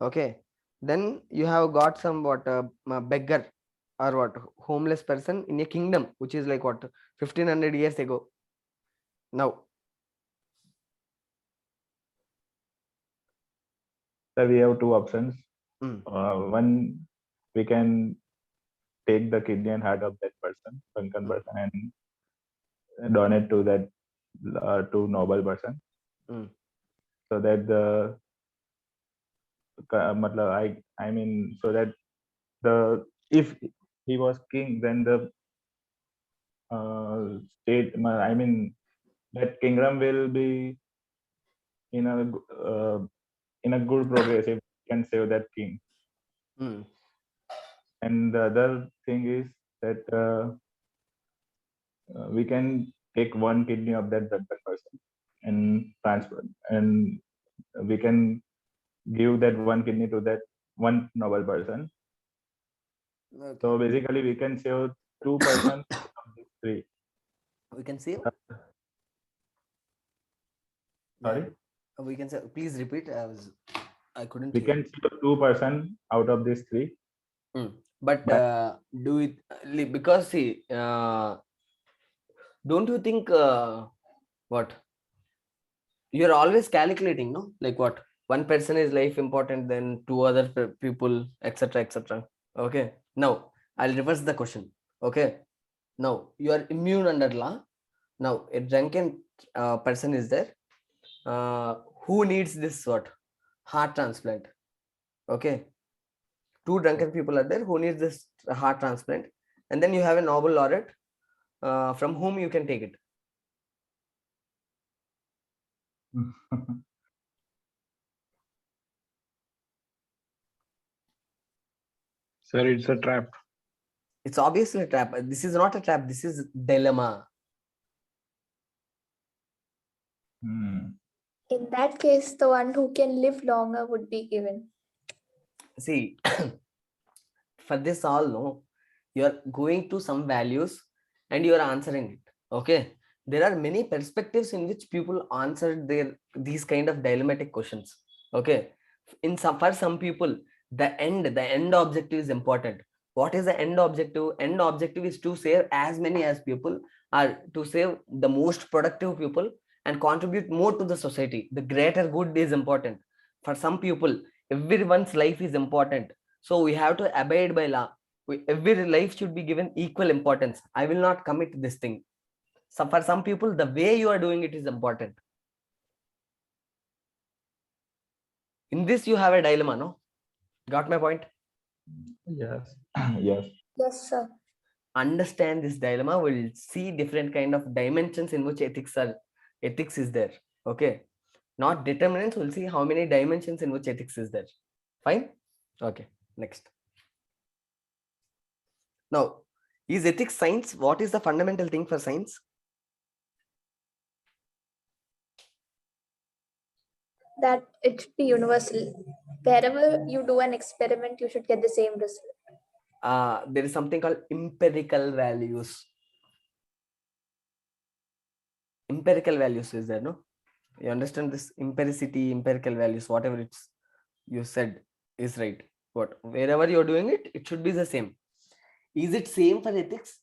Okay, then you have got some what, beggar or what, homeless person in a kingdom which is like what, 1500 years ago. Now, so we have two options. One, we can take the kidney and heart of that person, drunken person, and donate to that to noble person, so that the I mean, so that the, if he was king, then the state, I mean, that kingdom will be in a good progress if we can save that king. And the other thing is that we can take one kidney of that person and transfer, and we can give that one kidney to that one noble person. Okay. So basically, we can save 2% of these three. We can save. Sorry. We can say. Please repeat. I couldn't. We can save 2% out of these three. But do it because see. Don't you think what, you're always calculating, no, like what, one person is life important, then two other people, etc. Okay, now I'll reverse the question. Okay, now you are immune under law. Now a drunken person is there who needs this what, heart transplant. Okay, two drunken people are there who needs this heart transplant, and then you have a noble laureate from whom you can take it. Sir, it's a trap. It's obviously a trap. This is not a trap. This is dilemma. In that case, the one who can live longer would be given. See, for this all, no, you are going to some values and you are answering it. Okay, there are many perspectives in which people answer these kind of dilemmatic questions. Okay, for some people, the end objective is important. What is the end objective? End objective is to save as many as people, or to save the most productive people and contribute more to the society. The greater good is important. For some people, everyone's life is important. So we have to abide by law. Every life should be given equal importance. I will not commit this thing. So for some people, the way you are doing it is important. In this, you have a dilemma, no? Got my point? Yes. Yes, sir. Understand this dilemma, we'll see different kind of dimensions in which ethics is there. Okay, not determinants, we'll see how many dimensions in which ethics is there. Fine. Okay, next. Now, is ethics science? What is the fundamental thing for science? That it should be universal. Wherever you do an experiment, you should get the same result. there is something called empirical values. Empirical values is there, no? You understand this empiricity, empirical values, whatever it's you said is right. What wherever you're doing it, it should be the same. Is it same for ethics?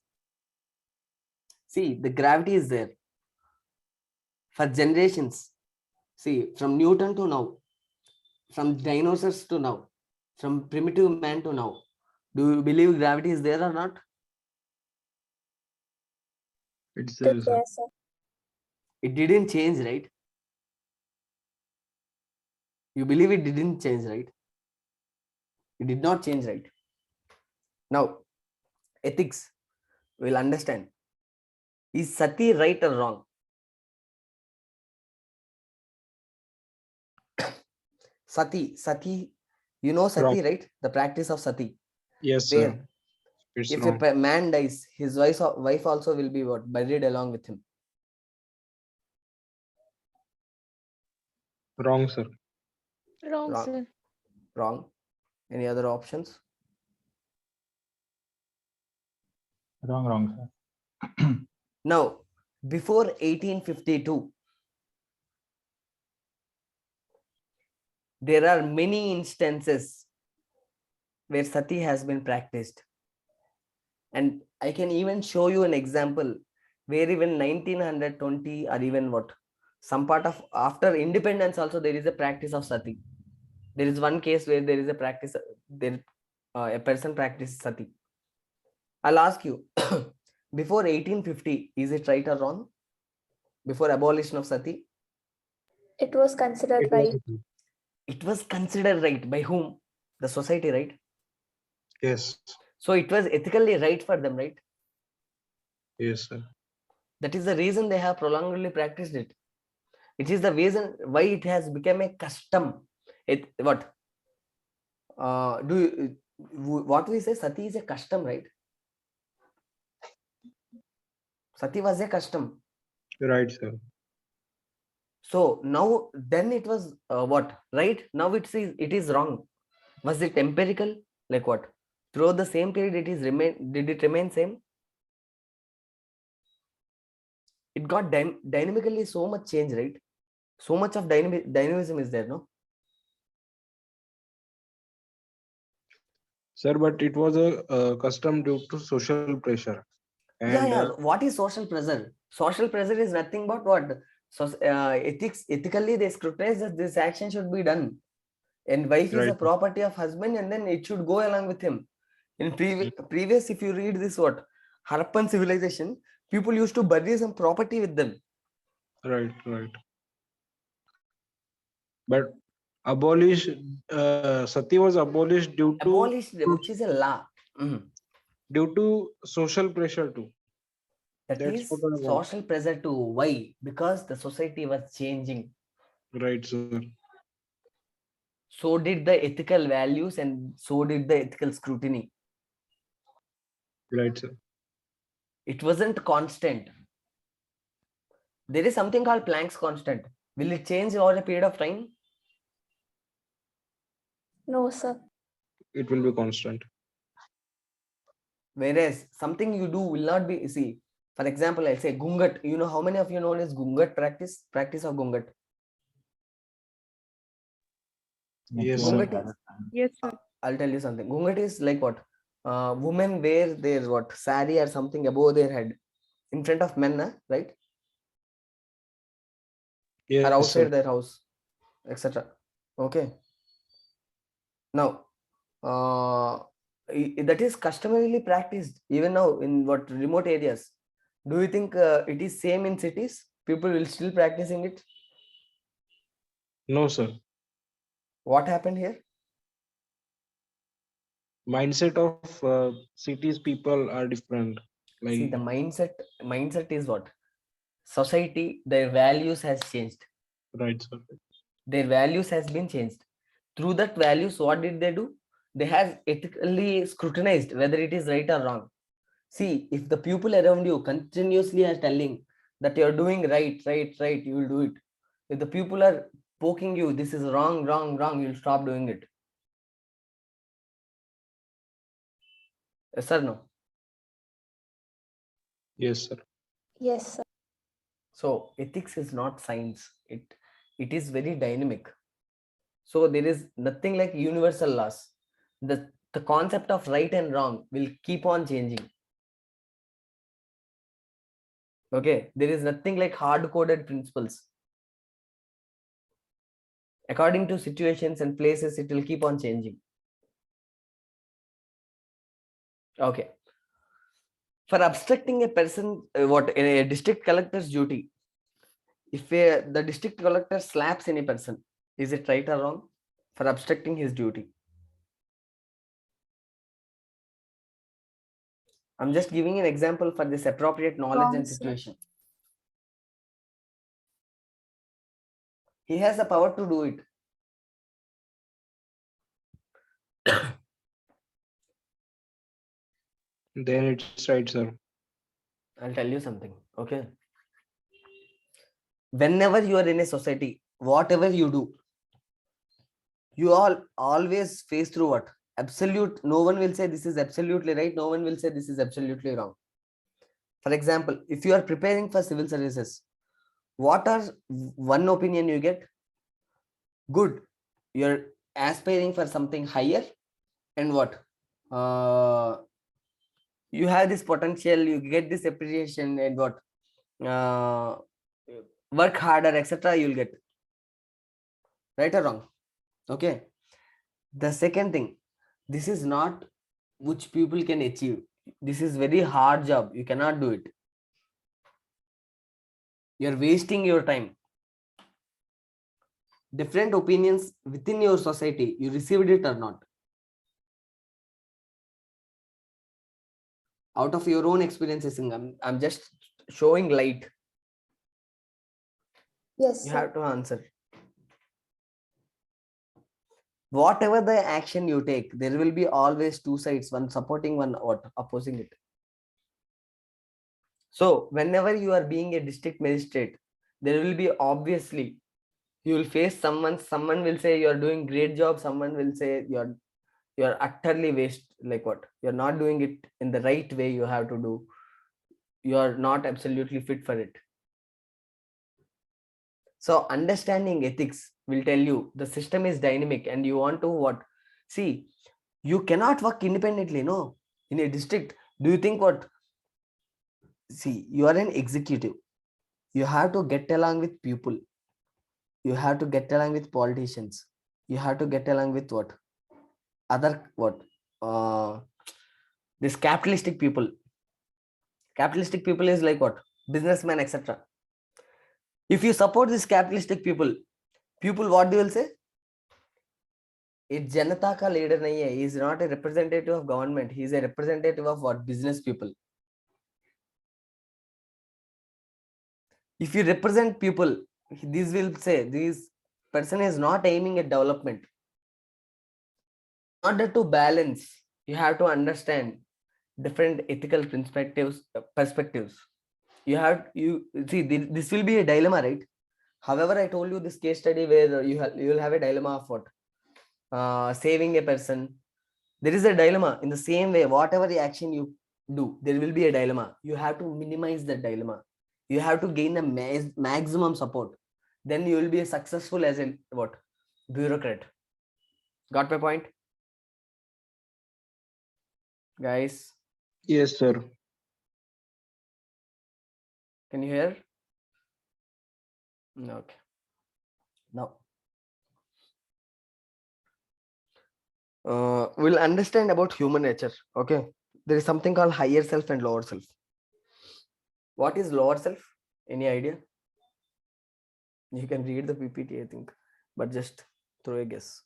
See, the gravity is there for generations. See, from Newton to now, from dinosaurs to now, from primitive man to now. Do you believe gravity is there or not? It's there, sir. Yes, sir. It didn't change, right? You believe it didn't change, right? It did not change, right? Now, ethics, we'll understand. Is sati right or wrong? Sati, you know sati, Wrong. right? The practice of sati. Yes, sir. Where It's if wrong. a man dies, his wife also will be what? Buried along with him. Wrong, sir. Wrong, Wrong. sir. Wrong. Any other options? Wrong, sir. Now, before 1852, there are many instances where sati has been practiced. And I can even show you an example where even 1920 or even what, some part of after independence also there is a practice of sati. There is one case where there is a practice, a person practices sati. I'll ask you, before 1850, is it right or wrong? Before abolition of sati? It was considered It was right. It was considered right by whom? The society, right? Yes. So it was ethically right for them, right? Yes, sir. That is the reason they have prolongedly practiced it. It is the reason why it has become a custom. What we say, sati is a custom, right? Sati was a custom. Right, sir. So now, then it was what, right? Now it is wrong. Was it empirical? Like what? Throughout the same period, did it remain same? It got dynamically so much change, right? So much of dynamism is there, no? Sir, but it was a custom due to social pressure. And Yeah. What is social pressure? Social pressure is nothing but what? So ethically they scrutinize that this action should be done. And wife is right. a property of husband, and then it should go along with him. In previous, if you read this, what Harappan civilization, people used to bury some property with them. Right. But sati was abolished due Which is a law. due to social pressure too. That That's is what I want. social pressure too. Why? Because the society was changing. Right, sir. So did the ethical values, and so did the ethical scrutiny. Right, sir. It wasn't constant. There is something called Planck's constant. Will it change over a period of time? No, sir. It will be constant. Whereas something you do will not be, see, for example, I'll say Gungat. You know how many of you know this Gungat practice of Gungat? Yes, Gungat sir. is, Yes, sir. I'll tell you something. Gungat is like what? Women wear their what, sari or something above their head in front of men, right? Yes, Or outside sir. their house, etc. Okay. Now, that is customarily practiced even now in what remote areas. Do you think it is same in cities? People will still practicing it? No, sir. What happened here? Mindset of cities people are different. Like, See, the mindset is what? Society, their values has changed. right, sir. Their values has been changed. Through that values, what did they do? They have ethically scrutinized whether it is right or wrong. See, if the people around you continuously are telling that you're doing right, you will do it. If the people are poking you, this is wrong, you'll stop doing it. Yes or no? Yes, sir. Yes, sir. So ethics is not science. It is very dynamic. So there is nothing like universal laws. The concept of right and wrong will keep on changing. Okay, there is nothing like hard-coded principles. According to situations and places, it will keep on changing. Okay. For obstructing a person, in a district collector's duty, if the district collector slaps any person, is it right or wrong? For obstructing his duty. I'm just giving an example for this appropriate knowledge Wrong, and sir. situation. He has the power to do it. Then it's right, sir. I'll tell you something. Okay. Whenever you are in a society, whatever you do, you all always face through what? Absolute. No one will say this is absolutely right. No one will say this is absolutely wrong. For example, if you are preparing for civil services, what are one opinion you get? Good. You're aspiring for something higher, and what? You have this potential, you get this appreciation, and what? Work harder, etc. You'll get. Right or wrong? Okay. The second thing, this is not which people can achieve. This is very hard job. You cannot do it. You're wasting your time. Different opinions within your society, you received it or not. Out of your own experiences, I'm just showing light. Yes, You sir. have to answer. Whatever the action you take, there will be always two sides, one supporting, one opposing it. So whenever you are being a district magistrate, there will be obviously, you will face someone will say you're doing great job, someone will say you're utterly waste, like what? You're not doing it in the right way you have to do. You're not absolutely fit for it. So understanding ethics will tell you the system is dynamic and you want to what? See, you cannot work independently, no. In a district, do you think what? See, you are an executive. You have to get along with people. You have to get along with politicians. You have to get along with what? Other what? This capitalistic people. Capitalistic people is like what? Businessmen, etc. If you support this capitalistic people what do you will say? It's Janata ka leader nahi hai. He is not a representative of government. He is a representative of what? Business people. If you represent people, this will say this person is not aiming at development. In order to balance, you have to understand different ethical perspectives. You see this will be a dilemma, right? However, I told you this case study where you will have a dilemma of what? Saving a person. There is a dilemma. In the same way, whatever the action you do, there will be a dilemma. You have to minimize that dilemma. You have to gain the maximum support. Then you will be successful as a what? Bureaucrat. Got my point? Guys, Yes, sir. can you hear? Okay. Now, we'll understand about human nature. Okay. There is something called higher self and lower self. What is lower self? Any idea? You can read the PPT, I think, but just throw a guess.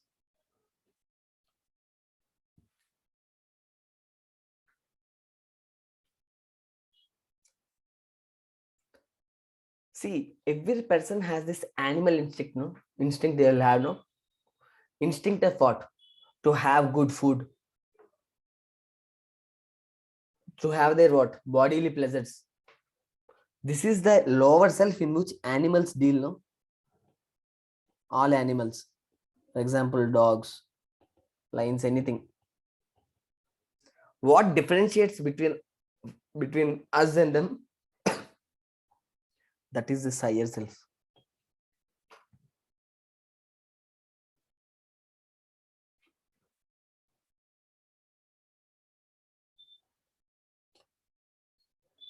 See, every person has this animal instinct, no? Instinct they will have, no? Instinct of what? To have good food. To have their what? Bodily pleasures. This is the lower self in which animals deal, no? All animals. For example, dogs, lions, anything. What differentiates between us and them? That is this higher self.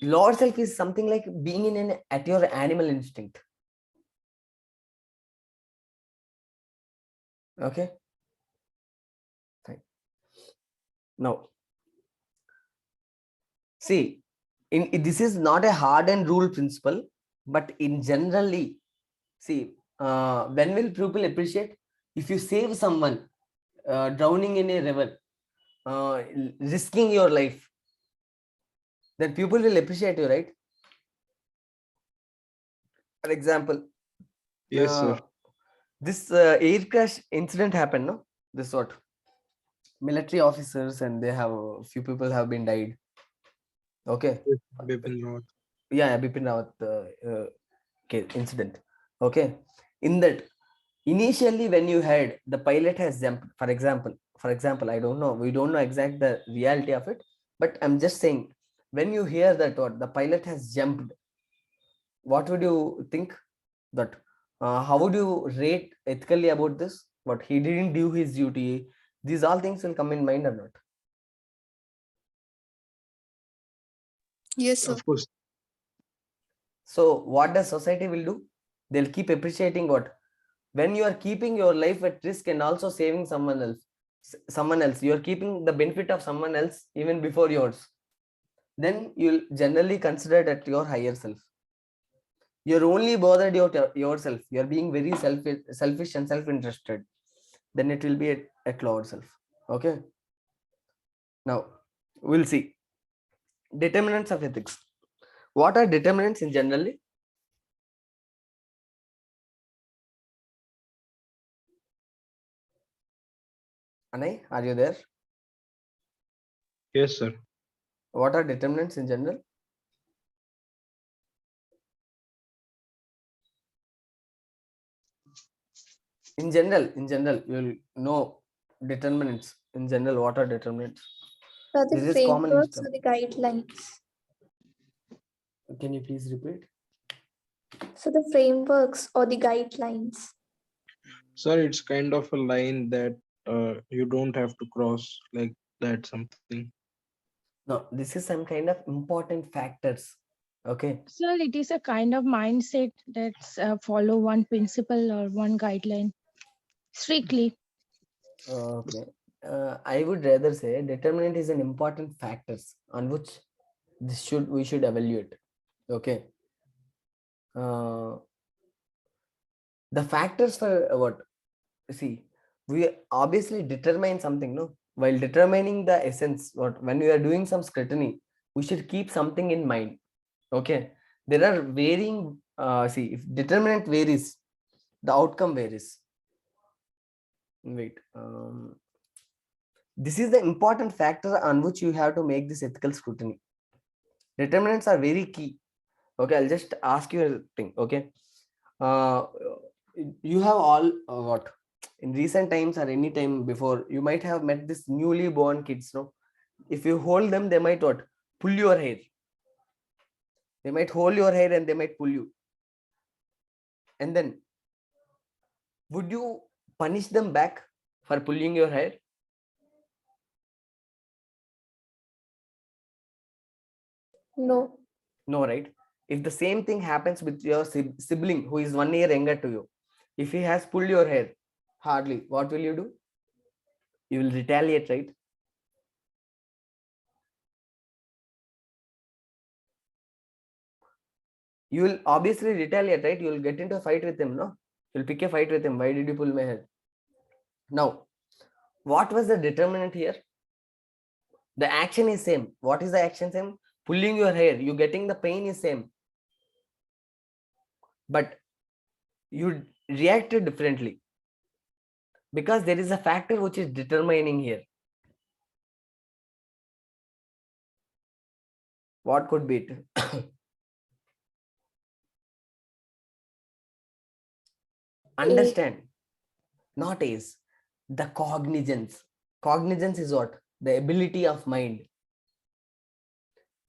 Lower self is something like being at your animal instinct. Okay, fine. Now, see, this is not a hard and rule principle, but in generally, see, when will people appreciate? If you save someone drowning in a river, risking your life, then people will appreciate you, right? For example, Yes, sir. This air crash incident happened, no? This what? Military officers and they have a few people have been died. Okay. Bipin Rawat. Yeah, Bipin Rawat incident. Okay. In that, initially when you heard the pilot has jumped, for example, I don't know, we don't know exact the reality of it, but I'm just saying, when you hear that what the pilot has jumped, what would you think? That how would you rate ethically about this? What he didn't do his duty. These all things will come in mind or not? Yes, sir. Of course. So what does society will do? They'll keep appreciating what? When you are keeping your life at risk and also saving someone else, you are keeping the benefit of someone else even before yours. Then you'll generally consider that your higher self. You're only bothered yourself. You're being very selfish and self-interested. Then it will be at lower self. Okay. Now we'll see determinants of ethics. What are determinants in generally? Anay, are you there? Yes, sir. What are determinants in general? In general, you'll know determinants. In general, what are determinants? So the This is common frameworks wisdom. or the guidelines. Can you please repeat? So the frameworks or the guidelines. Sir, it's kind of a line that you don't have to cross, like that something. No, this is some kind of important factors. Okay. So it is a kind of mindset that's follow one principle or one guideline strictly. Okay. I would rather say determinant is an important factors on which we should evaluate. Okay. The factors for what? See, we obviously determine something, no? While determining the essence, when we are doing some scrutiny, we should keep something in mind. Okay. There are varying, see, if determinant varies, the outcome varies. Wait. This is the important factor on which you have to make this ethical scrutiny. Determinants are very key. Okay, I'll just ask you a thing. Okay. You have all what? In recent times or any time before, you might have met this newly born kids, no? If you hold them, they might what? Pull your hair. They might hold your hair and they might pull you. And then, would you punish them back for pulling your hair? No. No, right? If the same thing happens with your sibling who is 1 year younger to you, if he has pulled your hair, hardly, what will you do? You will retaliate, right? You will obviously retaliate, right? You will get into a fight with him, no? You'll pick a fight with him. Why did you pull my hair? Now, what was the determinant here? The action is same. What is the action same? Pulling your hair. You getting the pain is same. But you reacted differently. Because there is a factor which is determining here. What could be it? Understand, not is the cognizance. Cognizance is what? The ability of mind.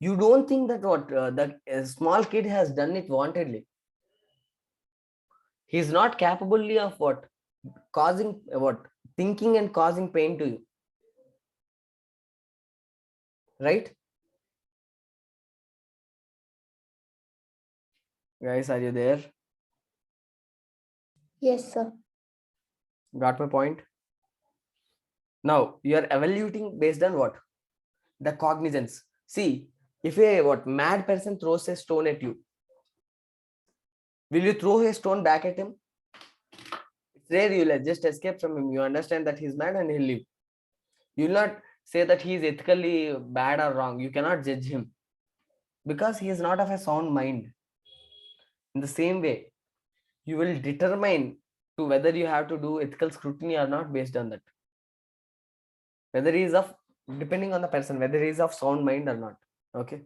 You don't think that what the small kid has done it wantedly. He's not capable of what causing what thinking and causing pain to you, right? Guys, are you there? Yes, sir. Got my point? Now you are evaluating based on what? The cognizance. See, if a what mad person throws a stone at you, will you throw a stone back at him? It's rare you'll just escape from him. You understand that he's mad and he'll leave. You'll not say that he is ethically bad or wrong. You cannot judge him because he is not of a sound mind. In the same way, you will determine to whether you have to do ethical scrutiny or not based on that. Whether he is of, depending on the person, whether he is of sound mind or not. Okay.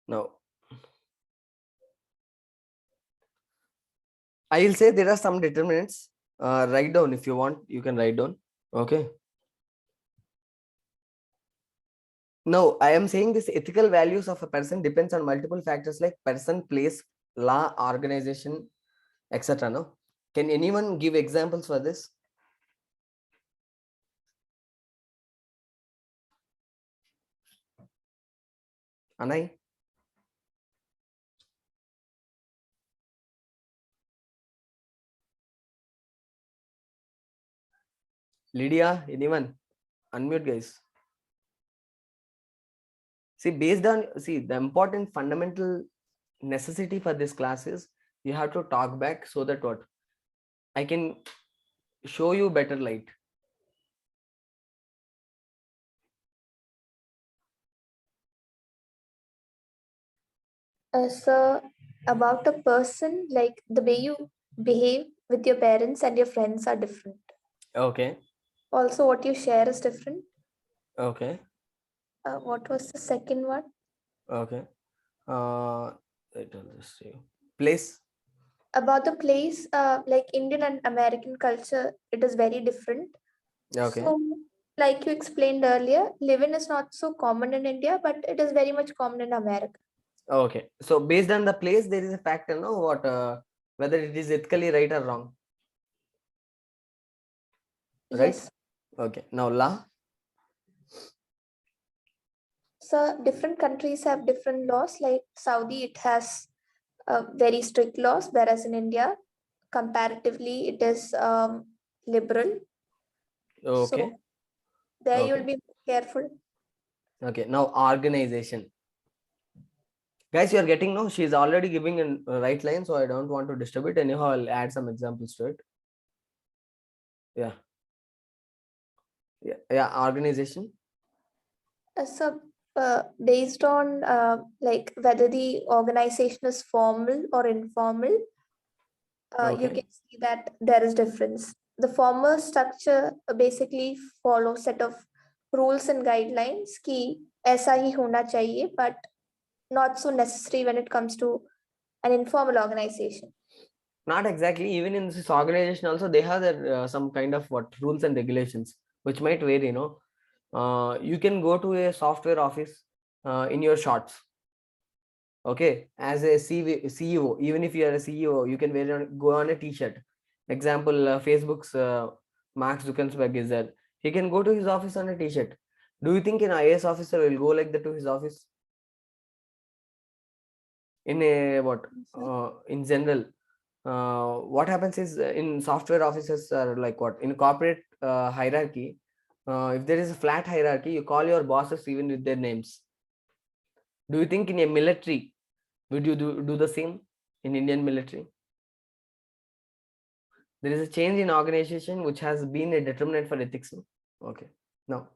Now, I will say there are some determinants. Write down if you want, you can write down. Okay. Now, I am saying this ethical values of a person depends on multiple factors like person, place, law, organization, etc. No? Can anyone give examples for this? Anai? Lydia? Anyone? Unmute, guys. See, based on, see, the important fundamental necessity for this class is you have to talk back so that what? I can show you better light. So about a person, like the way you behave with your parents and your friends are different. Okay. Also, what you share is different. Okay. What was the second one? Okay. Let us just see. Place. About the place, like Indian and American culture, it is very different. Okay. So, like you explained earlier, living is not so common in India, but it is very much common in America. Okay. So based on the place, there is a factor, no? What whether it is ethically right or wrong. Right? Yes. Okay. Now law. So different countries have different laws. Like Saudi, it has very strict laws, whereas in India, comparatively, it is liberal. Okay. So there you will Okay. be careful. Okay. Now organization. Guys, you are getting, no? She's already giving a right line, so I don't want to disturb it. Anyhow, I'll add some examples to it. Yeah. Yeah. Organization. So based on like whether the organization is formal or informal, you Okay. can see that there is difference. The formal structure basically follows set of rules and guidelines कि ऐसा ही होना चाहिए, but not so necessary when it comes to an informal organization. Not exactly. Even in this organization, also they have their some kind of what rules and regulations, which might vary. You know, you can go to a software office in your shorts. Okay, as a CEO, even if you are a CEO, you can go on a t-shirt. Example, Facebook's Mark Zuckerberg is there. He can go to his office on a t-shirt. Do you think an IAS officer will go like that to his office? In a what? In general, what happens is in software offices are like what? In corporate hierarchy, if there is a flat hierarchy, you call your bosses even with their names. Do you think in a military, would you do the same in Indian military? There is a change in organization which has been a determinant for ethics. Okay. Now,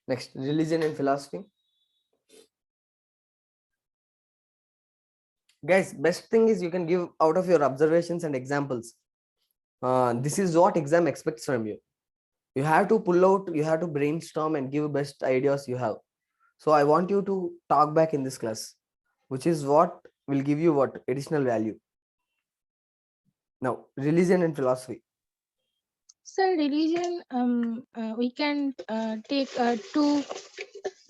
next, religion and philosophy. Guys, best thing is you can give out of your observations and examples. This is what exam expects from you. You have to pull out, you have to brainstorm and give best ideas you have. So I want you to talk back in this class, which is what will give you what additional value. Now, religion and philosophy. So religion, we can take two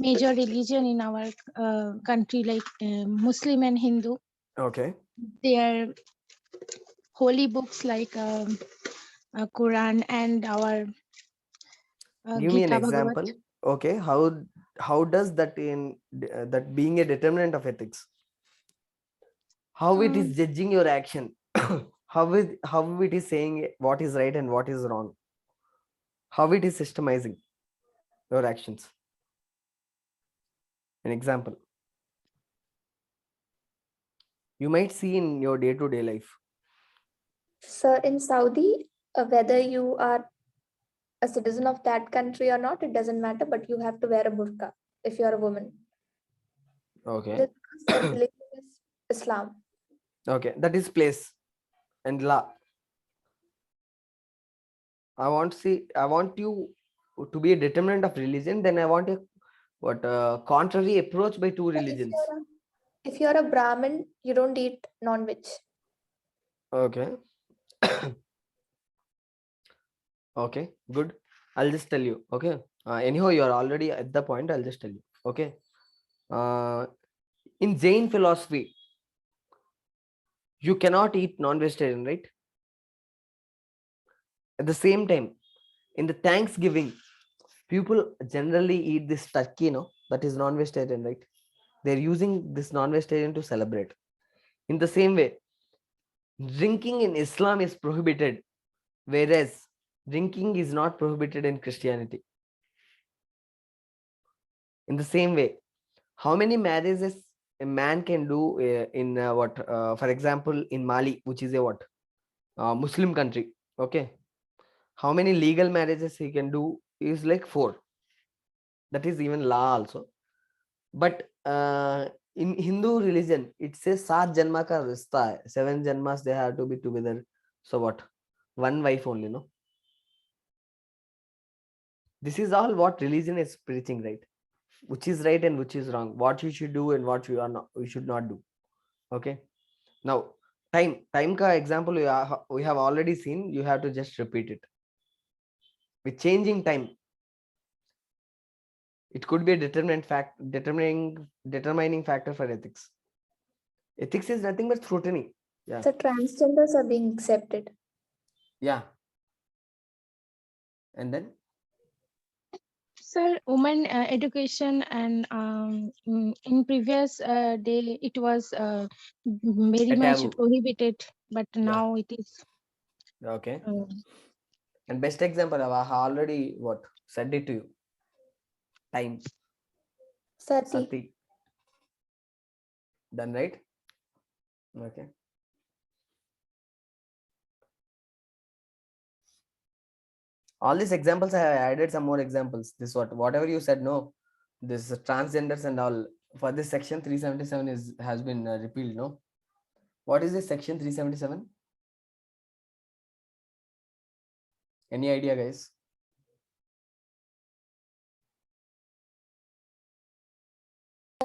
major religion in our country, like Muslim and Hindu. Okay. Their holy books like Quran and our Give me an Gita Bhagavat. example. Okay. How does that that being a determinant of ethics? How it is judging your action? how it is saying what is right and what is wrong? How it is systemizing your actions? An example you might see in your day-to-day life. Sir, in Saudi, whether you are a citizen of that country or not, it doesn't matter, but you have to wear a burqa if you're a woman. Okay. The religion is Islam. Okay, that is place and law. I want you to be a determinant of religion. Then I want a contrary approach by two religions. If you're a Brahmin, you don't eat non-veg. Okay. Okay, good. I'll just tell you. Okay. Anyhow, you're already at the point. I'll just tell you. Okay. In Jain philosophy, you cannot eat non-vegetarian, right? At the same time, in the Thanksgiving, people generally eat this turkey, that is non-vegetarian, right? They're using this non-vegetarian to celebrate. In the same way, drinking in Islam is prohibited, whereas drinking is not prohibited in Christianity. In the same way, how many marriages a man can do in for example, in Mali, which is a Muslim country. Okay. How many legal marriages he can do is like 4. That is even law also. But in Hindu religion, it says 7 janma ka rishta hai. 7 janmas they have to be together. So what? One wife only, no? This is all what religion is preaching, right? Which is right and which is wrong. What you should do and what you are not, you should not do. Okay. Now, time ka example we have already seen. You have to just repeat it. With changing time, it could be a determining factor for ethics. Ethics is nothing but scrutiny. Yeah. So transgenders are being accepted. Yeah. And then? Sir, women education and in previous day it was very much taboo. prohibited, but now it is. Okay. And best example, I have already said it to you. Time. Sati. Done, right? Okay. All these examples, I have added some more examples. This whatever you said, no, this transgenders and all for this section 377 has been repealed, no? What is this section 377? Any idea, guys?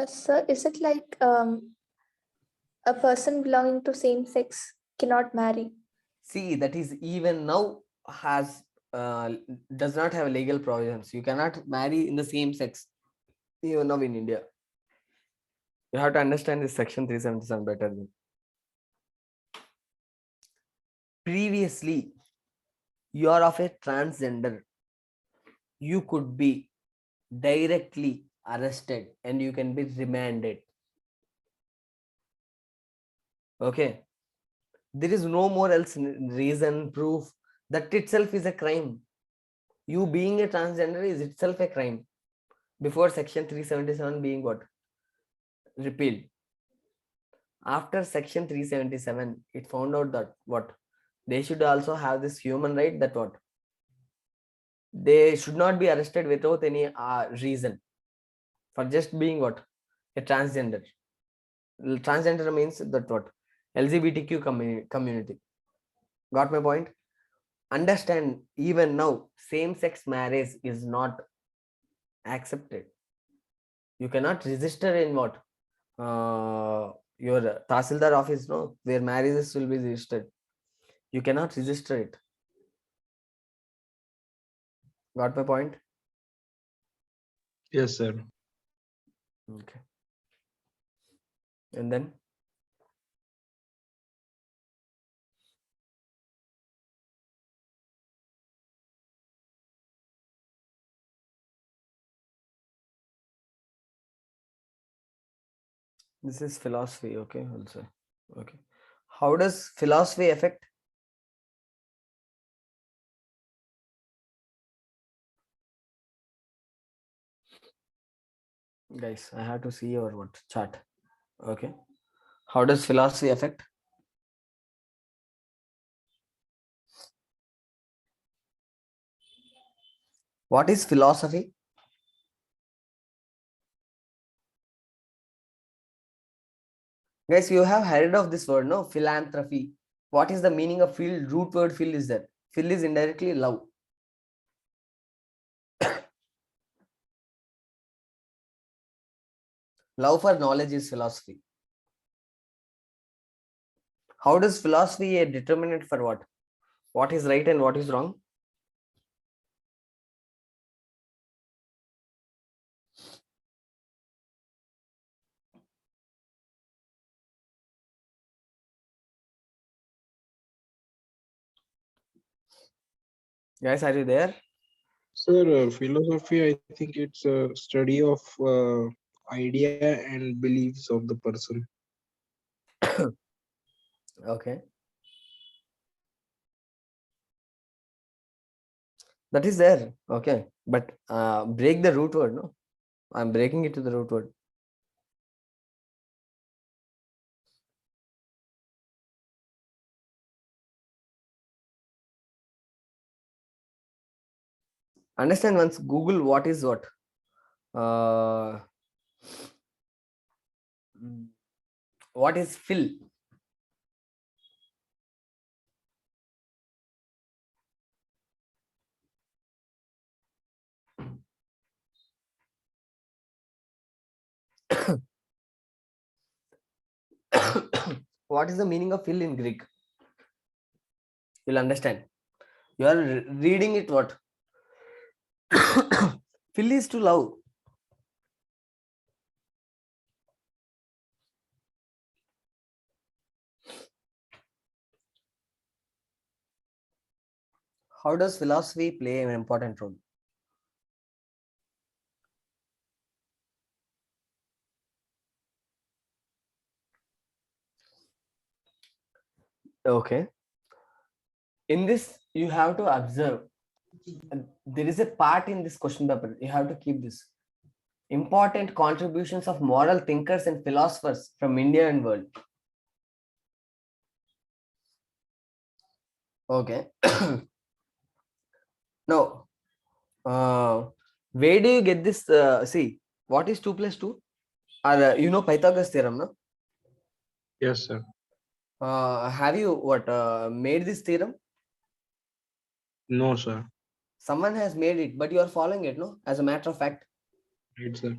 Sir, is it like a person belonging to same sex cannot marry? See, that is even now has does not have legal provisions. You cannot marry in the same sex even now in India. You have to understand this section 377 better. Previously, you are of a transgender, you could be directly arrested and you can be remanded. Okay. There is no more else reason, proof. That itself is a crime. You being a transgender is itself a crime. Before section 377 being repealed. After section 377, it found out that they should also have this human right that they should not be arrested without any reason for just being a transgender. Transgender means that LGBTQ community. Got my point? Understand, even now, same-sex marriage is not accepted. You cannot register in your Tahsildar office, no, where marriages will be registered. You cannot register it. Got my point? Yes, sir. Okay. And then this is philosophy. Okay, also. Okay. How does philosophy affect? Guys, I have to see your what chart. Okay. How does philosophy affect? What is philosophy? Guys, you have heard of this word, no? Philanthropy. What is the meaning of phil? Root word phil is that. Phil is indirectly love. Love for knowledge is philosophy. How does philosophy a determinant for what? What is right and what is wrong? Guys, are you there? Sir, philosophy, I think it's a study of idea and beliefs of the person. Okay. That is there. Okay. But break the root word, no? I'm breaking it to the root word. Understand once Google what is what? What is fill? What is the meaning of fill in Greek? You'll understand. You are reading it what? Fill is to love. How does philosophy play an important role? Okay. In this, you have to observe. There is a part in this question paper. You have to keep this. Important contributions of moral thinkers and philosophers from India and world. Okay. Now, where do you get this? See, what is 2 plus 2? Or you know Pythagoras theorem, no? Yes, sir. Have you what made this theorem? No, sir. Someone has made it, but you are following it, no? As a matter of fact, Right, sir.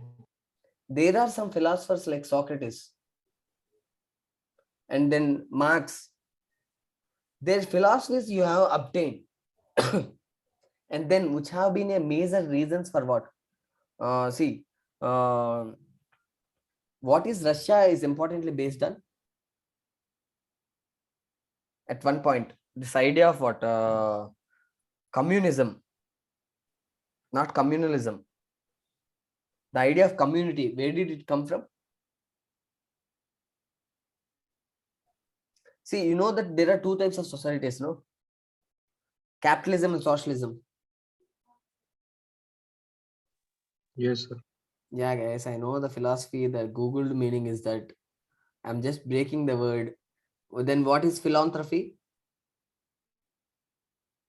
there are some philosophers like Socrates and then Marx. Their philosophies you have obtained, and then which have been a major reasons for what? See, what is Russia is importantly based on? At one point, this idea of what? Communism, not communalism. The idea of community, where did it come from? See, you know that there are two types of societies, no? Capitalism and socialism. Yes, sir. Yeah, guys, I know the philosophy. The Googled meaning is that I'm just breaking the word. Then what is philanthropy?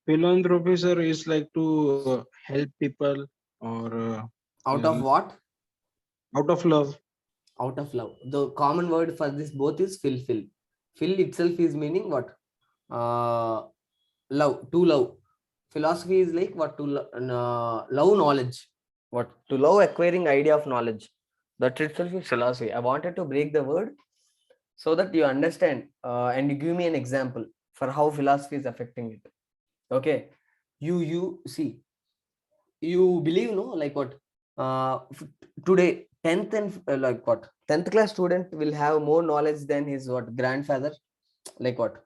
Philanthropy, sir, is like to help people or Out of what? out of love. Out of love. The common word for this both is fill. Fill itself is meaning what? Love, to love. Philosophy is like what? To love knowledge. What? To love acquiring idea of knowledge. That itself is philosophy. I wanted to break the word so that you understand and you give me an example for how philosophy is affecting it. Okay. You see, you believe, no, like what? Today 10th and like what 10th class student will have more knowledge than his what grandfather, like what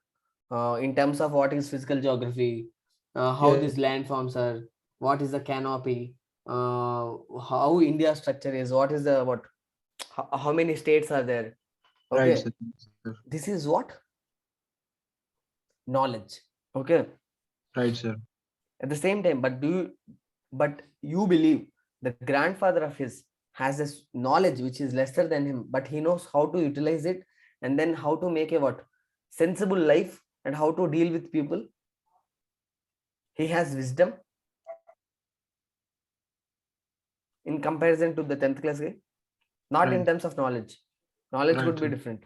in terms of what is physical geography, how Yeah. these landforms are, what is the canopy, how India structure is, what is the what, how many states are there. Right, Okay, sir. this is what knowledge. Okay, Right, sir. at the same time, but you believe the grandfather of his has this knowledge which is lesser than him, but he knows how to utilize it, and then how to make a what sensible life, and how to deal with people. He has wisdom in comparison to the 10th class guy, not in Right. terms of knowledge. Knowledge Right, could be sir. different.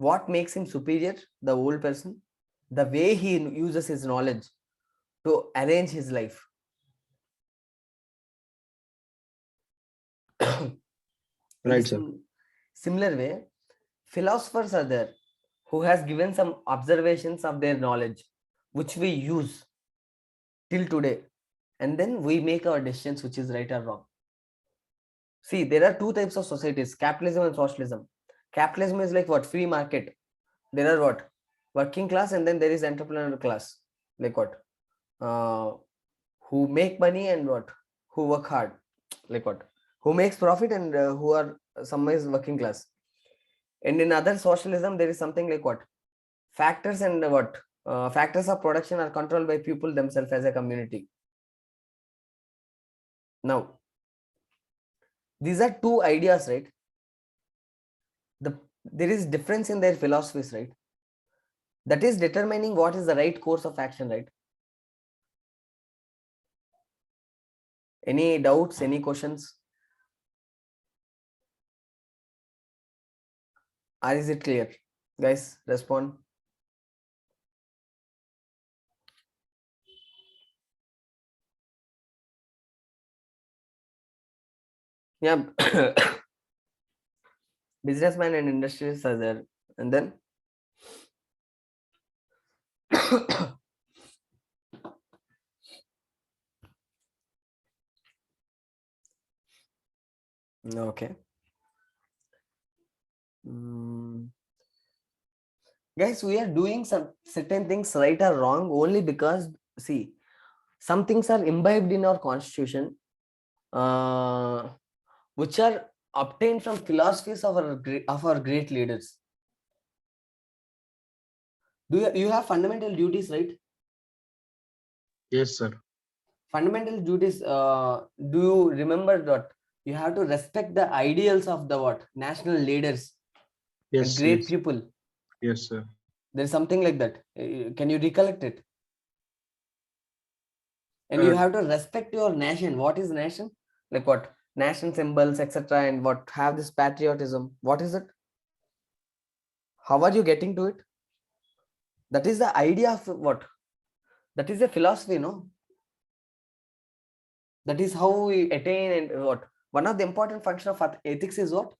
What makes him superior? The old person, the way he uses his knowledge to arrange his life. In the Right, sir. similar way, philosophers are there who has given some observations of their knowledge, which we use till today, and then we make our decisions which is right or wrong. See, there are two types of societies, capitalism and socialism. Capitalism is like what, free market. There are what, working class, and then there is entrepreneur class, like what, who make money and what, who work hard, like what, who makes profit, and who are some is working class. And in other socialism there is something like what, factors and what, factors of production are controlled by people themselves as a community. Now these are two ideas, right? There is difference in their philosophies, right? That is determining what is the right course of action, right? Any doubts, any questions, or is it clear? Guys, respond. Yeah. Businessman and industrialists are there, and then okay. Guys, we are doing some certain things right or wrong only because, see, some things are imbibed in our constitution, which are obtained from philosophies of our great leaders. Do you have fundamental duties, right? Yes, sir. Fundamental duties. Do you remember that you have to respect the ideals of the what, national leaders and Yes, great yes. people? Yes, sir. There's something like that. Can you recollect it? And you have to respect your nation. What is nation? Like what, nation symbols, etc., and what have this patriotism. What is it? How are you getting to it? That is the idea of what? That is a philosophy, no? That is how we attain, and what? One of the important function of ethics is what?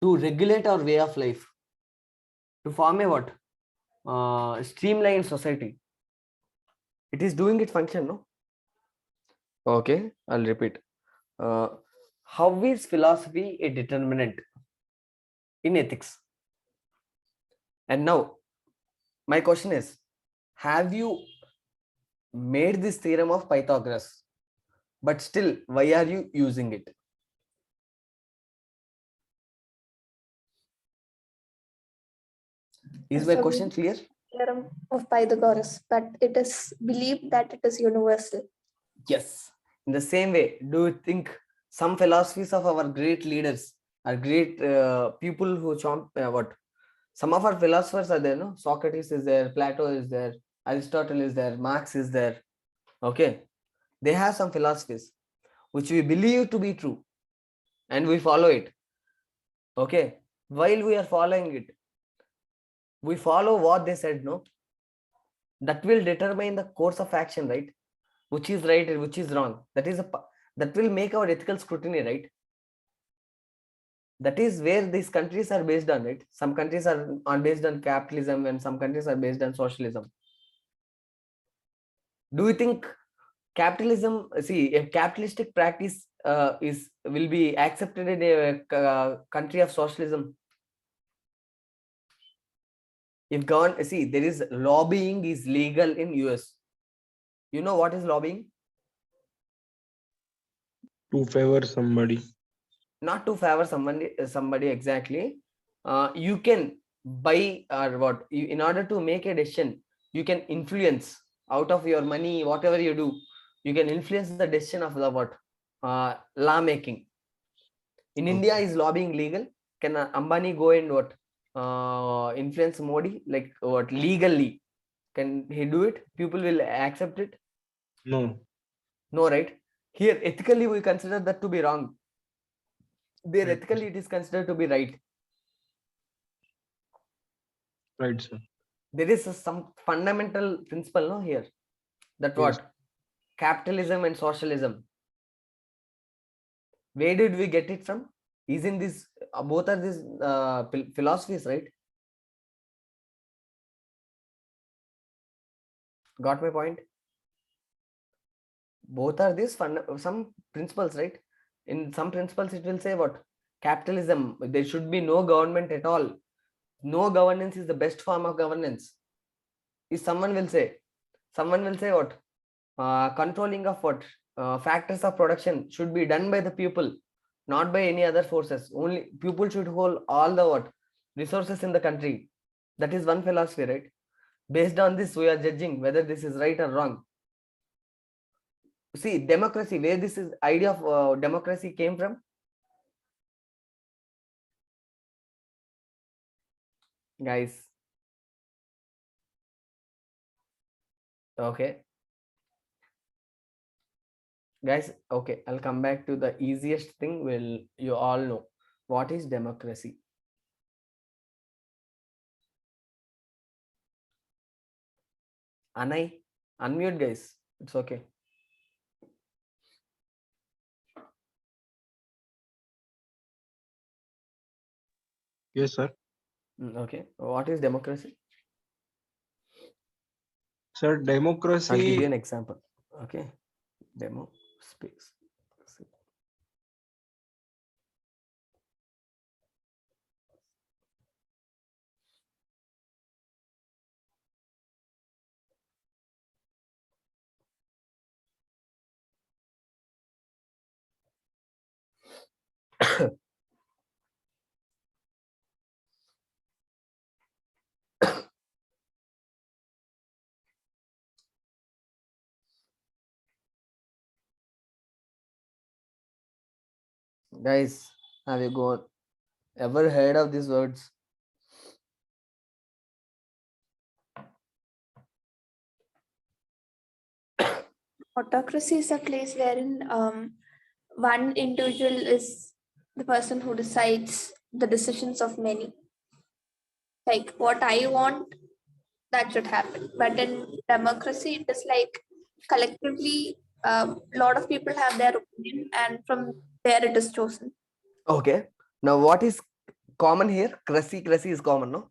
To regulate our way of life, to form a what? Streamlined society. It is doing its function, no? Okay, I'll repeat. How is philosophy a determinant in ethics? And now, my question is, have you made this theorem of Pythagoras, but still, why are you using it? Is my So we question clear? theorem of Pythagoras, but it is believed that it is universal. Yes. In the same way, do you think some philosophies of our great leaders are great people who what? Some of our philosophers are there, no? Socrates is there, Plato is there, Aristotle is there, Marx is there. Okay. They have some philosophies which we believe to be true, and we follow it. Okay. While we are following it, we follow what they said, no? That will determine the course of action, right? Which is right and which is wrong. That will make our ethical scrutiny, right? That is where these countries are based on, right? Some countries are based on capitalism, and some countries are based on socialism. Do you think capitalism, see, if capitalistic practice will be accepted in a country of socialism. If government, see, there is lobbying is legal in US. You know what is lobbying? To favor somebody. Not to favor somebody exactly. You can buy or what, in order to make a decision, you can influence out of your money, whatever you do, you can influence the decision of the what, law making. In India, is lobbying legal? Can Ambani go and what, influence Modi, like what, legally? Can he do it? People will accept it? No. No, right? Here, ethically, we consider that to be wrong. There, Right. ethically, it is considered to be right. Right, sir. There is some fundamental principle, no, here, that Yes. what, capitalism and socialism. Where did we get it from? Is in this, both are these philosophies, right? Got my point? Both are these some principles, right? In some principles, it will say what, capitalism, there should be no government at all. No governance is the best form of governance. Is someone will say what, controlling of what, factors of production should be done by the people, not by any other forces. Only people should hold all the what, resources in the country. That is one philosophy, right? Based on this, we are judging whether this is right or wrong. See, democracy, where this is idea of democracy came from? Guys. Okay. Guys, okay, I'll come back to the easiest thing. Will you all know what is democracy? Anai, unmute, guys. It's okay. Yes, sir. Okay, what is democracy? Sir, I'll give you democracy. an example. Okay, demo space. Guys, have you ever heard of these words? Autocracy is a place wherein one individual is the person who decides the decisions of many. Like what I want, that should happen. But in democracy, it is like collectively, a lot of people have their opinion, and from there it is chosen. Okay, now what is common here? Cressy is common, no?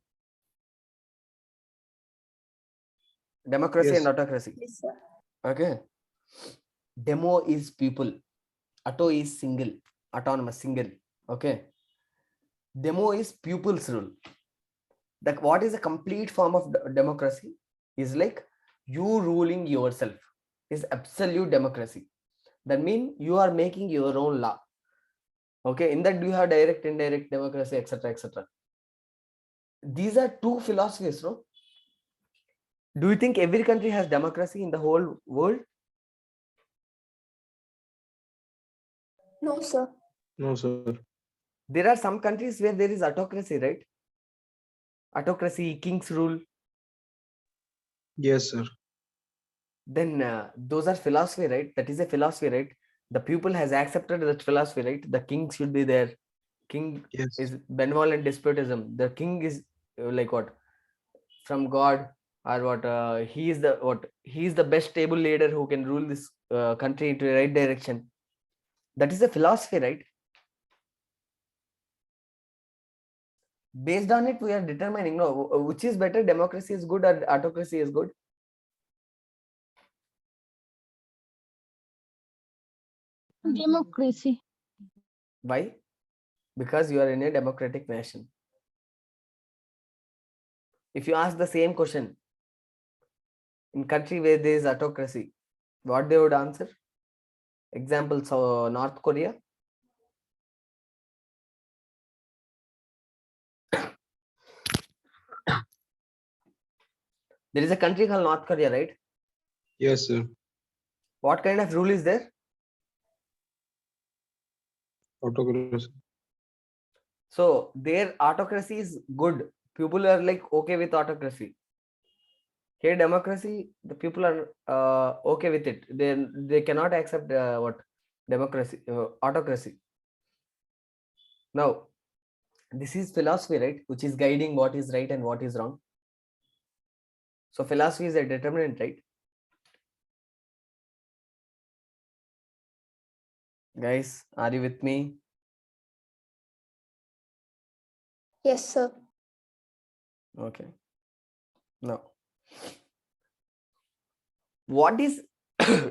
Democracy Yes. and autocracy. Yes, sir. Okay. Demo is people. Auto is single, autonomous, single. Okay. Demo is pupils rule. That what is a complete form of democracy is like you ruling yourself is absolute democracy. That means you are making your own law. Okay, in that you have direct, indirect democracy, etc., etc. These are two philosophies, no? Do you think every country has democracy in the whole world? No, sir. No, sir. There are some countries where there is autocracy, right? Autocracy, king's rule. Yes, sir. Then those are philosophy, right? That is a philosophy, right? The people has accepted that philosophy, right? The king should be there. King Yes. is benevolent despotism. The king is like what, from God, or what, he is the best stable leader who can rule this country into the right direction. That is a philosophy, right? Based on it, we are determining, no, which is better, democracy is good or autocracy is good? Democracy. Why? Because you are in a democratic nation. If you ask the same question in country where there is autocracy, what they would answer? Example, so North Korea. There is a country called North Korea, right? Yes, sir. What kind of rule is there? Autocracy. So their autocracy is good. People are like okay with autocracy. Here democracy, the people are okay with it. They cannot accept what democracy, autocracy. Now, this is philosophy, right? Which is guiding what is right and what is wrong. So philosophy is a determinant, right? Guys, are you with me? Yes, sir. Okay. Now, what is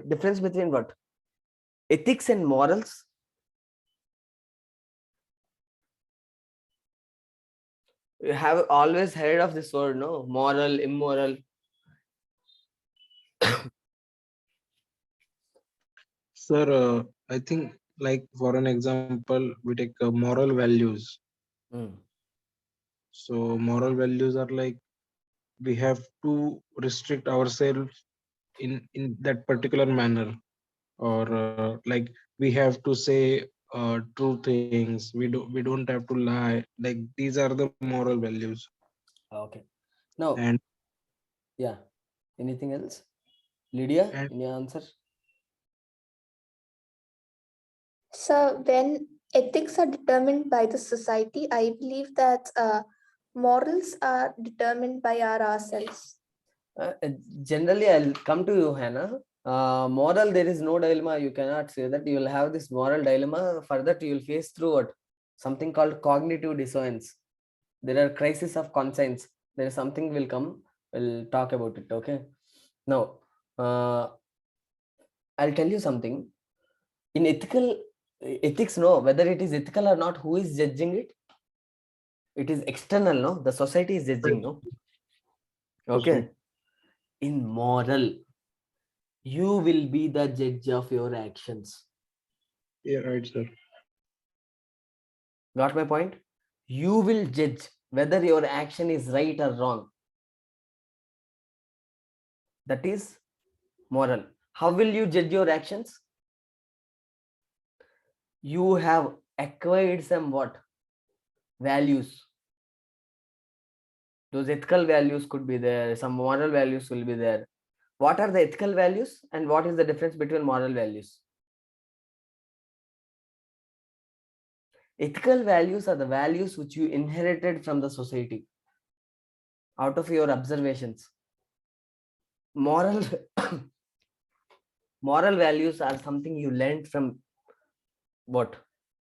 difference between what? Ethics and morals? You have always heard of this word, no? Moral, immoral. Sir, I think like for an example, we take moral values. So moral values are like we have to restrict ourselves in that particular manner, or like we have to say true things. We don't have to lie. Like these are the moral values. Okay. Now, And yeah. Anything else? Lydia, and any answer? So when ethics are determined by the society, I believe that morals are determined by ourselves. Generally, I'll come to you, Hannah. Moral, there is no dilemma. You cannot say that. You will have this moral dilemma. For that, you will face through what? Something called cognitive dissonance. There are crises of conscience. There is something will come. We'll talk about it. Okay. Now, I'll tell you something. In ethics, no, whether it is ethical or not, who is judging it? It is external, no? The society is judging, no? Okay. In moral, you will be the judge of your actions. yeah, right, sir. Got my point? You will judge whether your action is right or wrong. That is moral. How will you judge your actions? You have acquired some what? Values. Those ethical values could be there. Some moral values will be there. What are the ethical values and what is the difference between moral values? Ethical values are the values which you inherited from the society out of your observations. Moral moral values are something you learned from what?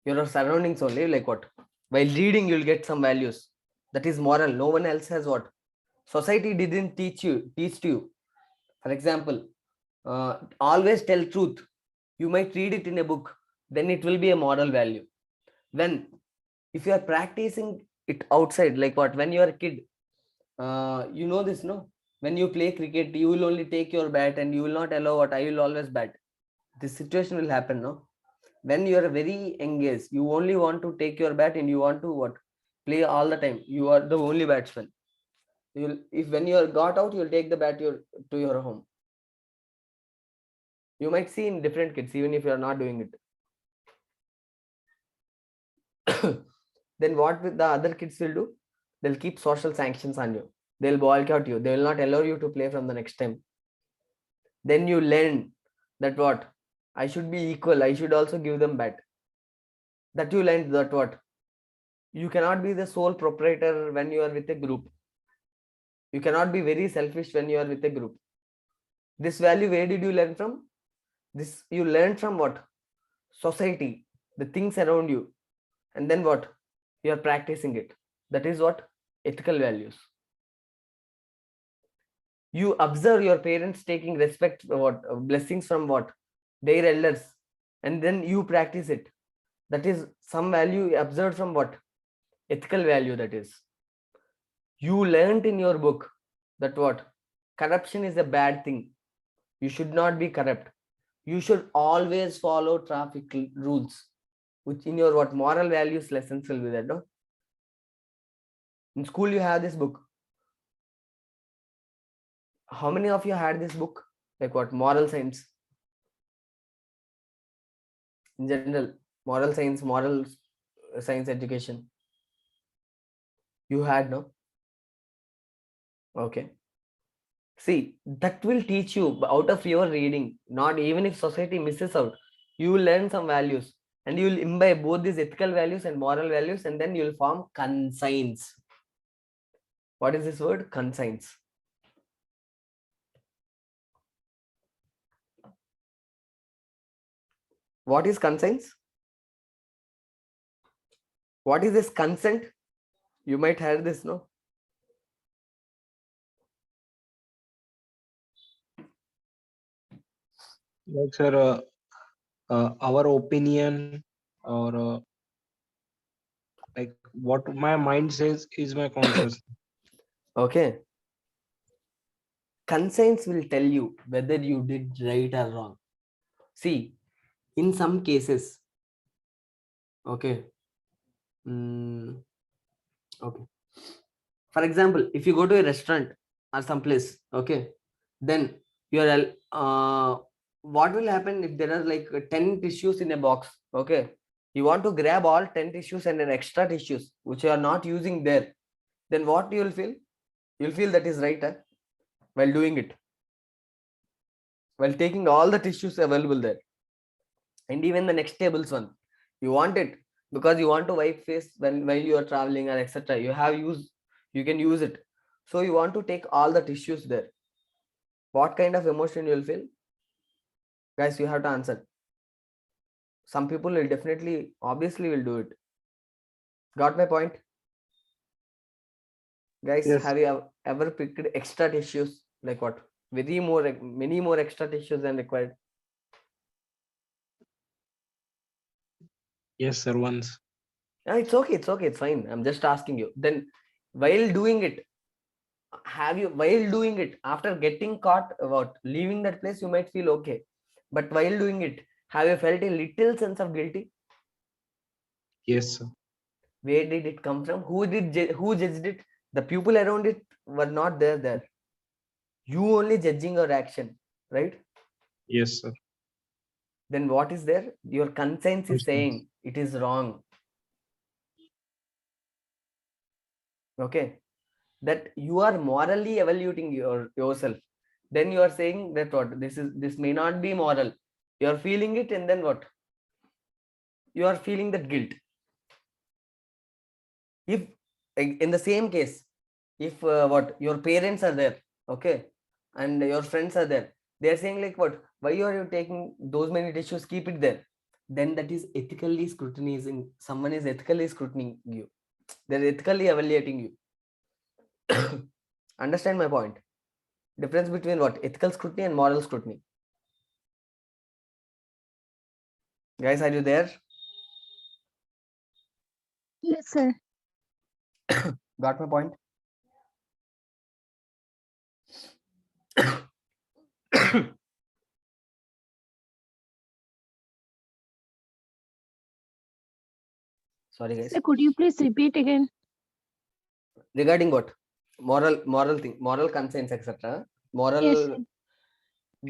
Your surroundings only, like what? While reading, you'll get some values. That is moral. No one else has what? Society didn't teach to you. For example, always tell truth. You might read it in a book, then it will be a moral value. When if you are practicing it outside, like what? When you are a kid, you know this, no? When you play cricket, you will only take your bat and you will not allow what I will always bat. This situation will happen, no? When you are very engaged, you only want to take your bat and you want to what? Play all the time. You are the only batsman. You'll if when you are got out, you'll take the bat to your home. You might see in different kids, even if you are not doing it. Then what the other kids will do? They'll keep social sanctions on you. They'll boycott you. They will not allow you to play from the next time. Then you learn that what? I should be equal. I should also give them bat. That you learned that what? You cannot be the sole proprietor when you are with a group. You cannot be very selfish when you are with a group. This value, where did you learn from? This you learned from what? Society, the things around you. And then what? You are practicing it. That is what? Ethical values. You observe your parents taking respect, what? Blessings from what? Their elders. and then you practice it. That is some value observed from what? Ethical value. That is, you learned in your book that what? Corruption is a bad thing. You should not be corrupt. You should always follow traffic rules, which in your what moral values lessons will be there. No? In school you have this book. How many of you had this book? Like what? Moral science. In general, moral science education. You had, no? Okay. See, that will teach you out of your reading. Not even if society misses out, you will learn some values and you will imbibe both these ethical values and moral values, and then you will form conscience. What is this word? Conscience. What is conscience? What is this consent? You might have this, no? Like, sir, our opinion, or like what my mind says is my conscious. Okay. Conscience will tell you whether you did right or wrong. See, in some cases, okay. Okay. For example, if you go to a restaurant or some place, okay, then you are what will happen if there are like 10 tissues in a box, okay? You want to grab all 10 tissues and an extra tissues which you are not using there, then what you will feel? You'll feel that is right, huh? While doing it, while taking all the tissues available there. And even the next table's one, you want it because you want to wipe face while you are traveling or etc. You can use it, so you want to take all the tissues there. What kind of emotion you will feel? Guys, you have to answer. Some people will definitely, obviously will do it. Got my point? Guys, Yes. have you ever picked extra tissues? Like what? Many more extra tissues than required. Yes, sir, once. It's okay, it's fine. I'm just asking you. Then while doing it, after getting caught about leaving that place, you might feel okay. But while doing it, have you felt a little sense of guilty? Yes, sir. Where did it come from? Who judged it? The people around it were not there. You only judging your action, right? Yes, sir. Then what is there? Your conscience is Conscience. saying it is wrong. Okay, that you are morally evaluating yourself. Then you are saying that what this may not be moral. You are feeling it, and then what? You are feeling that guilt. If in the same case, if what your parents are there, okay, and your friends are there, they are saying like what? Why are you taking those many tissues? Keep it there. Then that is ethically scrutinizing. Someone is ethically scrutinizing you. They're ethically evaluating you. Understand my point? Difference between what? Ethical scrutiny and moral scrutiny. Guys, are you there? Yes, sir. Got my point? Sorry, guys. Sir, could you please repeat again? Regarding what? Moral thing, moral conscience, etc. Moral. Yes, sir.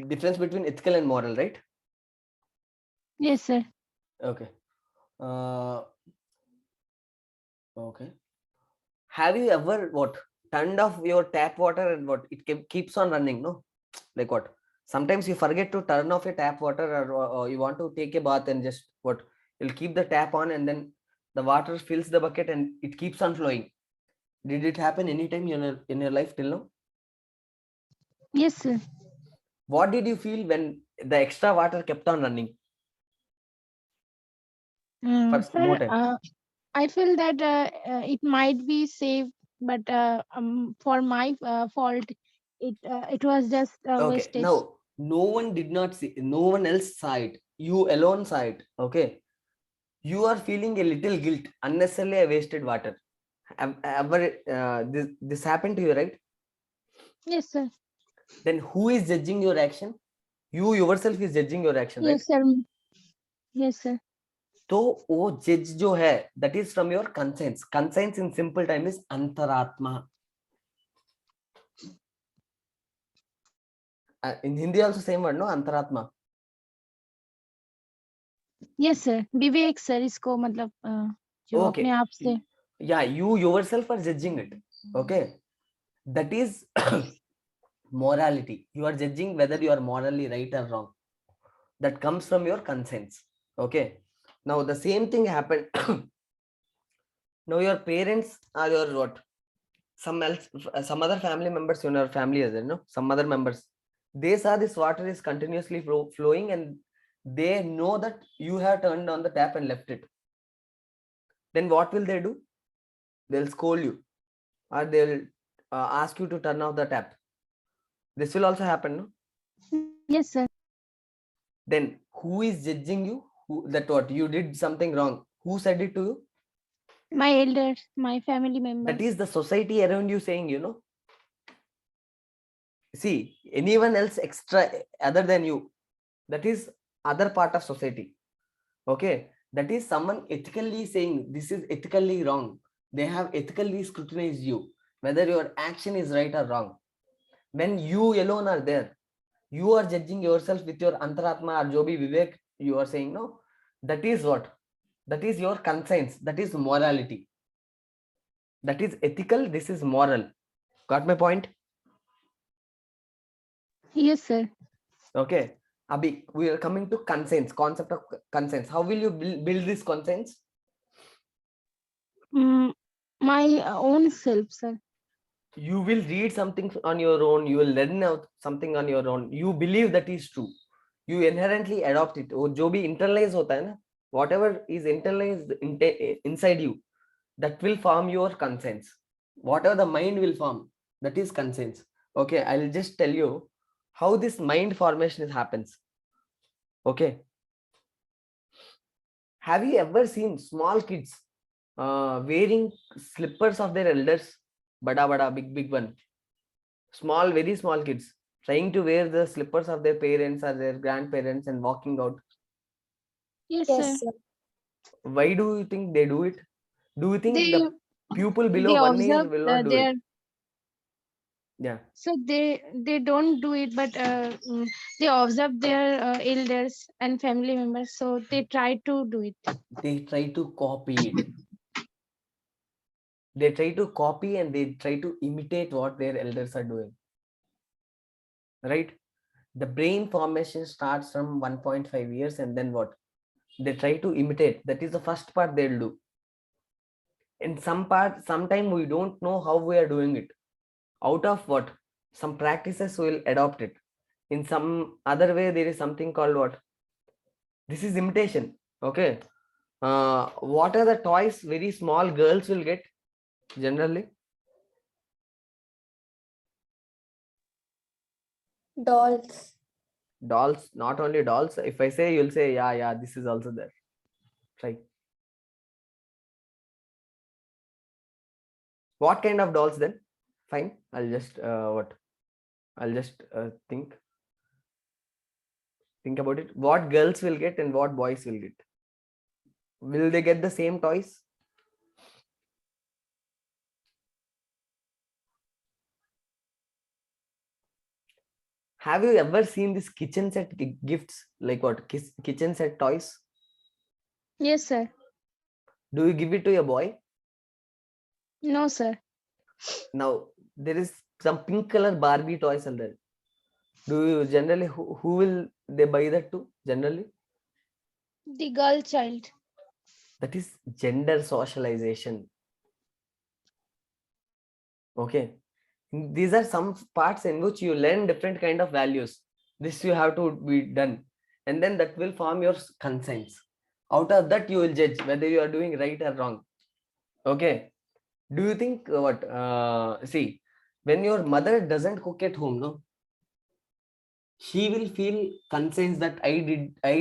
Difference between ethical and moral, right? Yes, sir. Okay. Okay. Have you ever what turned off your tap water and what it keeps on running? No, like what? Sometimes you forget to turn off your tap water, or you want to take a bath and just what? You'll keep the tap on and then the water fills the bucket and it keeps on flowing. Did it happen anytime in your life till now? Yes, sir. What did you feel when the extra water kept on running? First, more Sir, time. I feel that it might be safe, but for my fault, it was just Okay, wastage. now no one did not see, no one else saw it. you alone saw it. Okay, you are feeling a little guilt. Unnecessarily, I wasted water. Ever this happened to you, right? Yes, sir. Then who is judging your action? You yourself is judging your action, right? Yes, sir. Yes, sir. तो वो जज जो है, that is from your conscience. Conscience in simple time is antaratma. In Hindi also same word, no? Antaratma. Yes, sir. Vivek sir इसको मतलब जो Okay. अपने आप से Yeah, you yourself are judging it. Okay, that is morality. You are judging whether you are morally right or wrong. That comes from your conscience. Okay, now the same thing happened. Now your parents are your what? Some other family members in your family is there, no? Some other members, they saw this water is continuously flowing, and they know that you have turned on the tap and left it. Then what will they do? They'll scold you, or they'll ask you to turn off the tap. This will also happen, no? Yes, sir. Then who is judging you? That what you did something wrong? Who said it to you? My elders, my family members. That is the society around you saying, you know. See, anyone else extra other than you, that is other part of society. Okay, that is someone ethically saying this is ethically wrong. They have ethically scrutinized you whether your action is right or wrong. When you alone are there, you are judging yourself with your antaratma or jo bhi vivek you are saying, no, that is what? That is your conscience. That is morality. That is ethical. This is moral. Got my point? Yes, sir. Okay, Abhi, we are coming to conscience, concept of conscience. How will you build this conscience? My own self, sir. You will read something on your own. You will learn out something on your own. You believe that is true. You inherently adopt it. वो जो भी internalize होता है ना, whatever is internalized inside you, that will form your conscience. Whatever the mind will form, that is conscience. Okay, I'll just tell you how this mind formation happens. Okay, have you ever seen small kids wearing slippers of their elders? Bada big one. Small, very small kids trying to wear the slippers of their parents or their grandparents and walking out. Yes, Yes, sir. sir. Why do you think they do it? Do you think They the pupil they below 1 year observe will not do their it? Yeah. so they don't do it, but they observe their elders and family members, so they try to do it. They try to copy it. They try to copy and they try to imitate what their elders are doing. Right? The brain formation starts from 1.5 years, and then what? They try to imitate. That is the first part they'll do. In some part, sometime we don't know how we are doing it. Out of what? Some practices will adopt it. In some other way, there is something called what? This is imitation. Okay. What are the toys very small girls will get generally? Dolls. Dolls, not only dolls. If I say, you'll say, yeah, this is also there. Right. What kind of dolls then? Fine. I'll just think about it. What girls will get and what boys will get? Will they get the same toys? Have you ever seen this kitchen set gifts? Like what? Kitchen set toys? Yes, sir. Do you give it to your boy? No, sir. Now, there is some pink color Barbie toys are there. Do you generally, who will they buy that to generally? The girl child. That is gender socialization. Okay. These are some parts in which you learn different kind of values. This you have to be done. And then that will form your conscience. Out of that, you will judge whether you are doing right or wrong. Okay. Do you think what? See, when your mother doesn't cook at home, no? she will feel conscious that I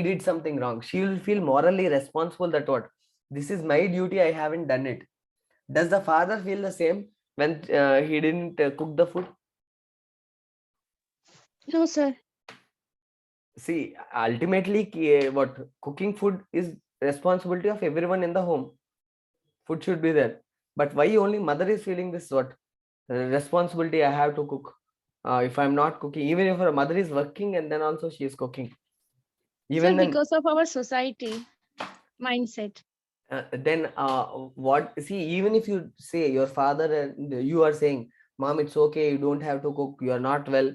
did something wrong. She will feel morally responsible that what, this is my duty, I haven't done it. Does the father feel the same when he didn't cook the food? No, sir. See, ultimately, what cooking food is responsibility of everyone in the home. Food should be there. But why only mother is feeling this what responsibility? I have to cook. If I'm not cooking, even if her mother is working and then also she is cooking. Even Sir, then, because of our society mindset. then what? See, even if you say your father and you are saying, "Mom, it's okay. You don't have to cook. You are not well."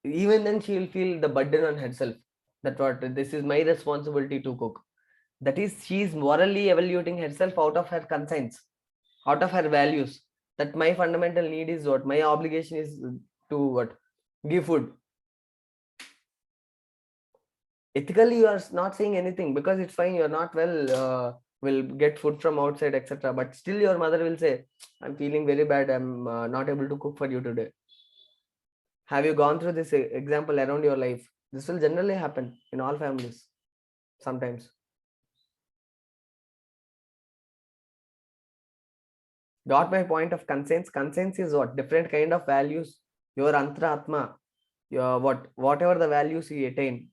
Even then, she will feel the burden on herself. That what, this is my responsibility to cook. That is, she is morally evaluating herself out of her conscience, out of her values. That my fundamental need is what, my obligation is to what, give food. Ethically, you are not saying anything because it's fine. You're not well. Will get food from outside, etc. But still, your mother will say, "I'm feeling very bad. I'm not able to cook for you today." Have you gone through this example around your life? This will generally happen in all families sometimes. Got my point of conscience? Conscience is what? Different kind of values. Your antratma, your whatever the values you attain,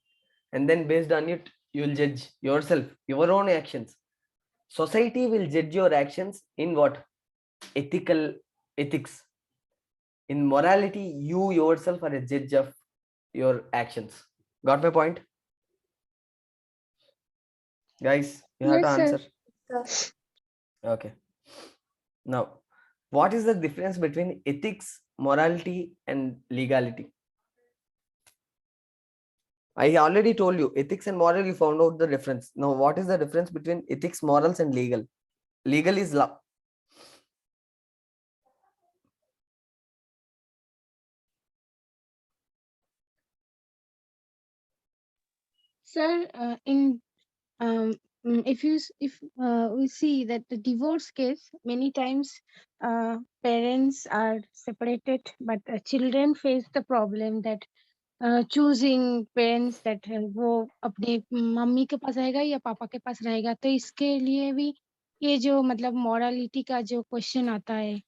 and then based on it, you will judge yourself, your own actions. Society will judge your actions in what? Ethics. In morality, you yourself are a judge of your actions. Got my point? Guys, you have to Yes, sir. answer. Sir. Okay. Now, what is the difference between ethics, morality, and legality? I already told you, ethics and moral, you found out the difference. Now, what is the difference between ethics, morals, and legal? Legal is law. Sir, if we see that the divorce case, many times parents are separated, but children face the problem that choosing parents that वो अपने mummy के पास रहेगा या पापा के पास रहेगा, तो इसके लिए भी ये जो मतलब morality का जो question आता है,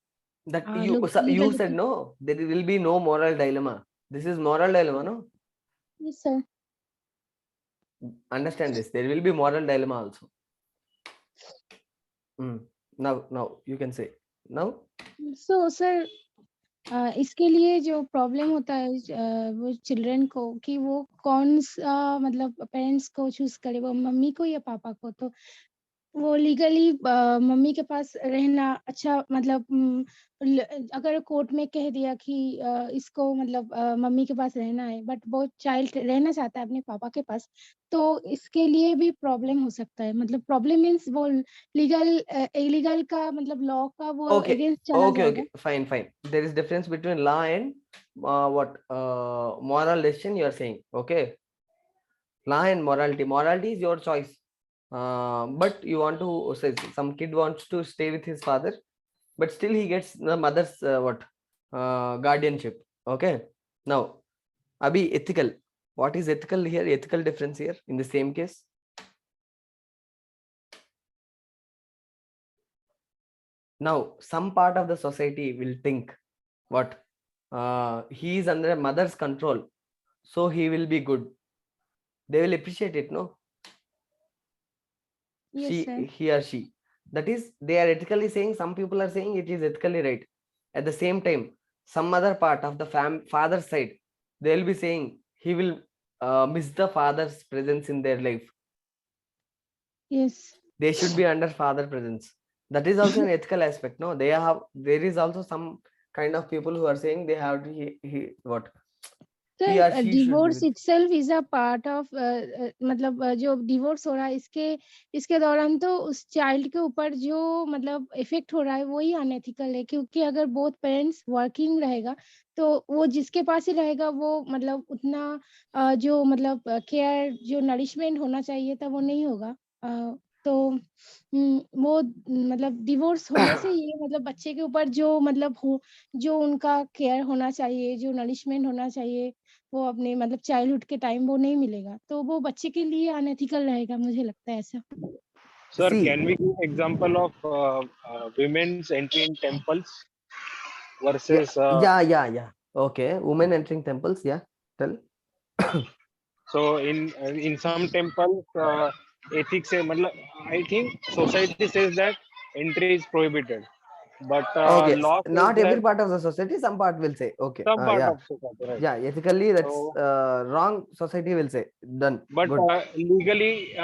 That लोग you said legality. no, there will be no moral dilemma. This is moral dilemma, no? Yes, sir. Understand this. There will be moral dilemma also. Now you can say now. So, sir, इसके लिए जो problem होता है वो children को कि वो कौन सा मतलब पेरेंट्स को चूज करे, वो मम्मी को या पापा को, तो वो लीगली मम्मी के पास रहना अच्छा मतलब अगर कोर्ट में कह दिया कि इसको मतलब मम्मी के पास रहना है, बट वो चाइल्ड रहना चाहता है अपने पापा के पास, तो इसके लिए भी प्रॉब्लम हो सकता है। मतलब प्रॉब्लम मीन्स वो लीगल इलीगल का मतलब लॉ का वो अगेंस्ट चला जाएगा। Okay, fine. There is difference between law and moral decision you are saying. Okay, law and morality. Morality is your choice. But you want to say some kid wants to stay with his father, but still he gets the mother's guardianship. Okay, now Abhi, ethical. What is ethical here? Ethical difference here in the same case. Now, some part of the society will think what he is under a mother's control, so he will be good. They will appreciate it, no? Yes, sir. He or she. That is, they are ethically saying, some people are saying it is ethically right. At the same time, some other part of the father's side, they will be saying he will miss the father's presence in their life. Yes. They should be under father presence. That is also an ethical aspect, no? There is also some kind of people who are saying they have to he what he or sir she should be divorce with. Itself is a part of मतलब जो divorce हो रहा है इसके दौरान तो उस child के ऊपर जो मतलब इफेक्ट हो रहा है वही अनएथिकल है, क्योंकि अगर बोथ पेरेंट्स वर्किंग रहेगा तो वो जिसके पास ही रहेगा वो मतलब उतना जो मतलब केयर जो नरिशमेंट होना चाहिए था वो नहीं होगा। तो वो मतलब डिवोर्स होने से ये मतलब बच्चे के ऊपर जो मतलब हो जो उनका केयर होना चाहिए, जो नरिशमेंट होना चाहिए, वो अपने मतलब चाइल्डहुड के टाइम वो नहीं मिलेगा, तो वो बच्चे के लिए अनएथिकल रहेगा, मुझे लगता है ऐसा। Sir, See, can we give example of women's entry in temples versus yeah. Okay, women entering temples. Yeah, tell. so in some temples ethics है मतलब I think society says that entry is prohibited, but Okay, law says not every that part of the society. Some part will say okay. some part Yeah, of society, right? yeah. Ethically, that's So, wrong. Society will say done. but Good. legally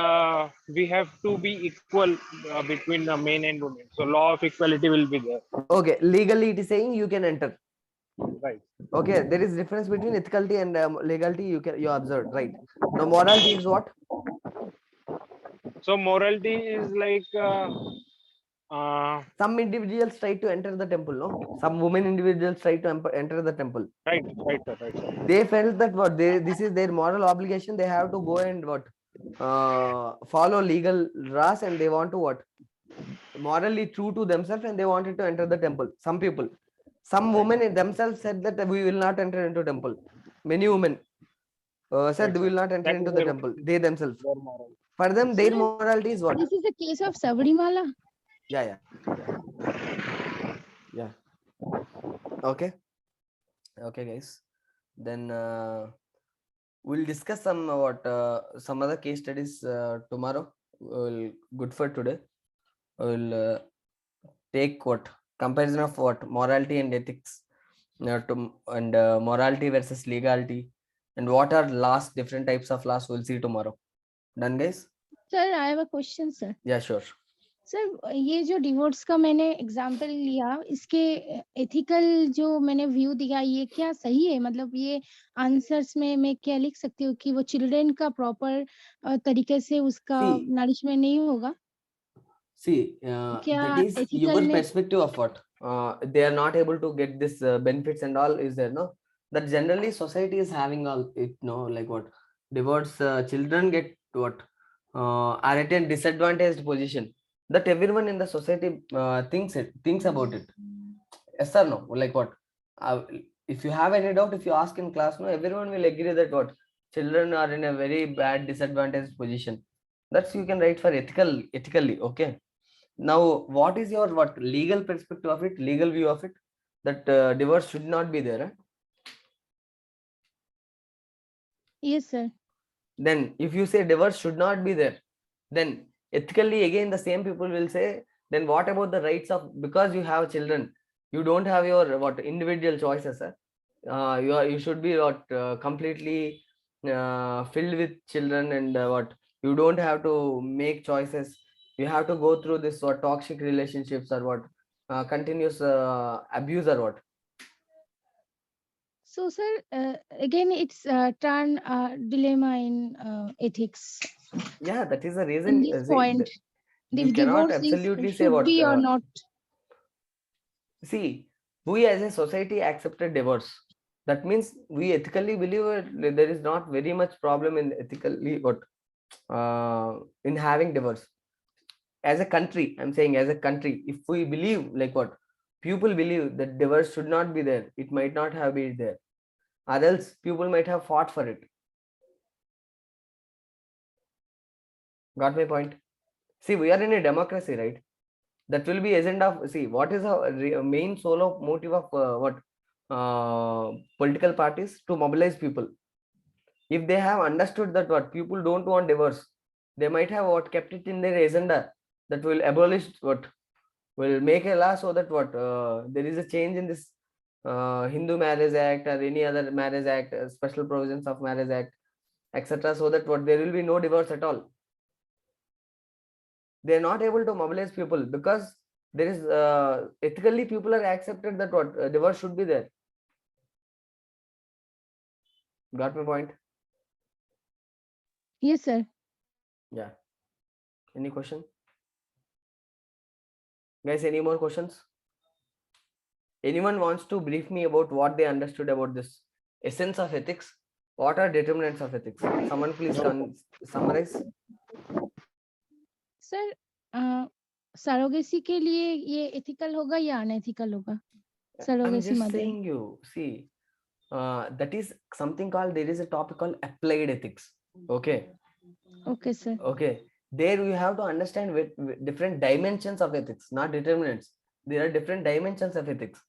we have to be equal between men and women. So law of equality will be there, Okay, legally it is saying you can enter. right? Okay, there is difference between ethicality and legality. You observed, right? Now morality is what? So morality is like Some individuals try to enter the temple. No, some women individuals try to enter the temple. right, sir. They felt that what this is their moral obligation. They have to go and what follow legal laws, and they want to what morally true to themselves, and they wanted to enter the temple. Some people, some women in themselves said that we will not enter into temple. Many women said Right, they sir. will not enter That into is the temple. They themselves. their moral. For them, their Sir, morality is what? this is the case of Sabrimala. Yeah. Okay, guys. Then we'll discuss some some other case studies tomorrow. Good for today. We'll take what comparison of what morality and ethics and morality versus legality, and what are laws, different types of laws. We'll see tomorrow. Done, guys? Sir, I have a question, sir. Yeah, sure. Sir ये जो divorce का मैंने example लिया, इसके ethical जो मैंने view दिया, ये क्या सही है? मतलब ये आंसर्स में मैं क्या लिख सकती हूँ कि वो चिल्ड्रन का प्रॉपर तरीके से उसका नरिशमेंट नहीं होगा? See, क्या that is ethical your ने perspective of what they are not able to get this benefits and all is there, no? That generally society is having all it, no, like what divorce children get what are at a disadvantaged position, that everyone in the society thinks about it. Yes or no? Like what if you have any doubt, if you ask in class, no, everyone will agree that what children are in a very bad disadvantaged position. That's you can write for ethically. Okay, now what is your what legal perspective of it, legal view of it, that divorce should not be there, Yes, sir. Then if you say divorce should not be there, then ethically again the same people will say, then what about the rights of, because you have children, you don't have your what individual choices, sir. You should be what completely filled with children, and what you don't have to make choices. You have to go through this what toxic relationships or what continuous abuse or what. So, sir, again, it's turn dilemma in ethics. Yeah, that is the In reason. this point, We the cannot divorce absolutely say should what. be or not. See, we as a society accepted divorce. That means we ethically believe there is not very much problem in ethically what in having divorce. As a country, I'm saying as a country, if we believe like what people believe that divorce should not be there, it might not have been there, or else people might have fought for it. Got my point? See, we are in a democracy, right? That will be agenda of, see, what is the main sole motive of what political parties? To mobilize people. If they have understood that what people don't want divorce, they might have what kept it in their agenda, that will abolish what will make a law so that what there is a change in this Hindu Marriage Act or any other marriage act, special provisions of marriage act, etc., so that what there will be no divorce at all. They are not able to mobilize people because there is ethically people are accepted that what divorce should be there. Got my point? Yes, sir. Yeah. Any question? Guys, any more questions? Anyone wants to brief me about what they understood about this essence of ethics? What are determinants of ethics? Someone please can summarize. Sir surrogacy के लिए ये ethical होगा या unethical होगा? I'm surrogacy just mother. saying you see, that is something called, there is a topic called applied ethics. Okay. Okay sir. Okay, there you have to understand with different dimensions of ethics, not determinants. There are different dimensions of ethics.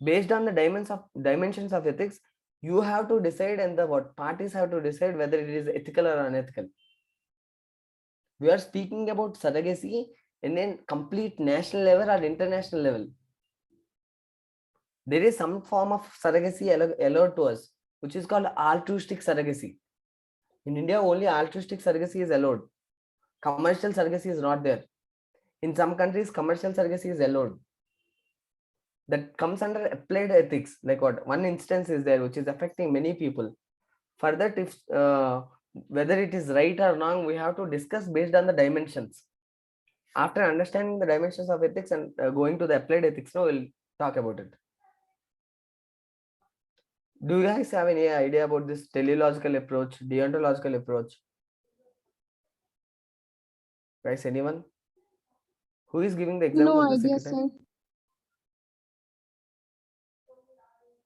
Based on the dimensions of ethics, you have to decide, and the what parties have to decide whether it is ethical or unethical. We are speaking about surrogacy in a complete national level or international level. There is some form of surrogacy allowed to us, which is called altruistic surrogacy. In India, only altruistic surrogacy is allowed. Commercial surrogacy is not there. In some countries, commercial surrogacy is allowed. That comes under applied ethics. Like what? One instance is there which is affecting many people. For that, if whether it is right or wrong, we have to discuss based on the dimensions. After understanding the dimensions of ethics and going to the applied ethics, now we'll talk about it. Do you guys have any idea about this teleological approach, deontological approach? Guys, anyone? Who is giving the example? No of the idea, secretary?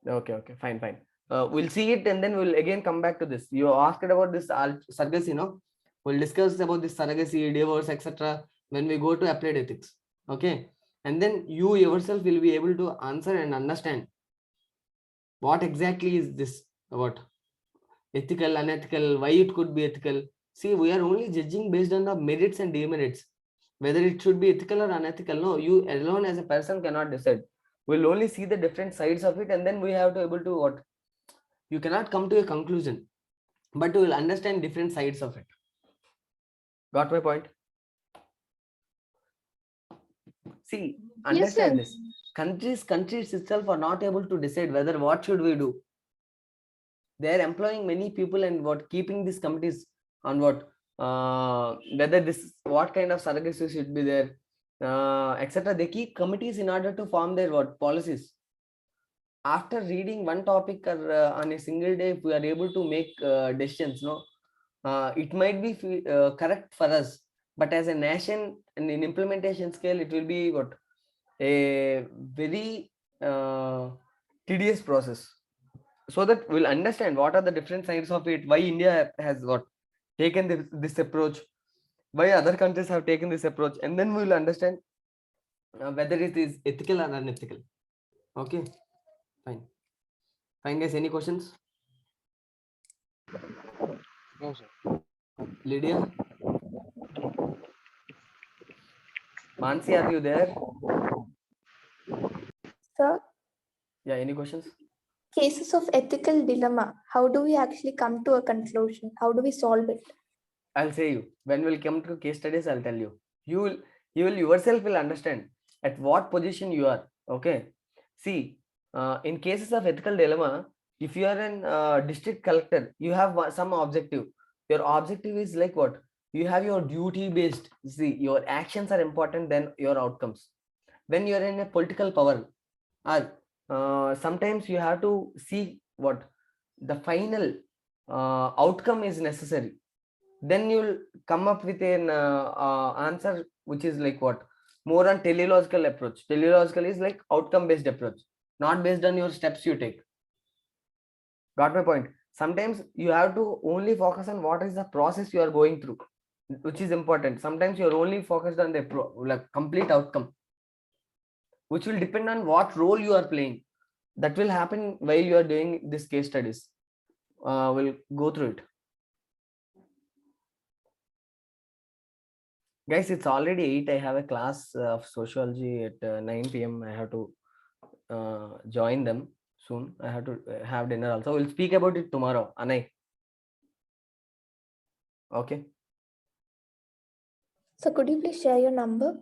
sir. Okay, fine. We'll see it and then we'll again come back to this. You asked about this surrogacy, no? We'll discuss about this surrogacy, divorce, etc. when we go to applied ethics. Okay, and then you yourself will be able to answer and understand what exactly is this about ethical, unethical, why it could be ethical. See, we are only judging based on the merits and demerits. Whether it should be ethical or unethical, no, you alone as a person cannot decide. We'll only see the different sides of it, and then we have to able to what? You cannot come to a conclusion, but you will understand different sides of it. Got my point? See, understand Yes, this. Countries itself are not able to decide whether what should we do. They are employing many people and what keeping these committees on what whether this what kind of surrogacy should be there, etc. They keep committees in order to form their what policies. After reading one topic or on a single day, if we are able to make decisions, no, it might be correct for us, but as a nation and in implementation scale, it will be what a very tedious process. So that we'll understand what are the different sides of it, why India has got taken this approach, why other countries have taken this approach, and then we will understand whether it is ethical or unethical. Okay, fine guys, any questions? No, sir. Lydia, Mansi, are you there? Sir, Yeah, any questions? cases of ethical dilemma, how do we actually come to a conclusion? How do we solve it? I'll say you when we'll come to case studies. I'll tell you. You will yourself will understand at what position you are. Okay. See, in cases of ethical dilemma, if you are an district collector, you have some objective. Your objective is like what? You have your duty based. See, your actions are important than your outcomes. When you are in a political power, or sometimes you have to see what the final outcome is necessary. Then you'll come up with an answer which is like what? More on teleological approach. Teleological is like outcome based approach, not based on your steps you take. Got my point? Sometimes you have to only focus on what is the process you are going through, which is important. Sometimes you're only focused on the like complete outcome, which will depend on what role you are playing. That will happen while you are doing this case studies. We'll go through it. Guys, it's already 8. I have a class of sociology at 9 p.m. I have to join them soon. I have to have dinner also. We'll speak about it tomorrow. Anay. Okay. So could you please share your number?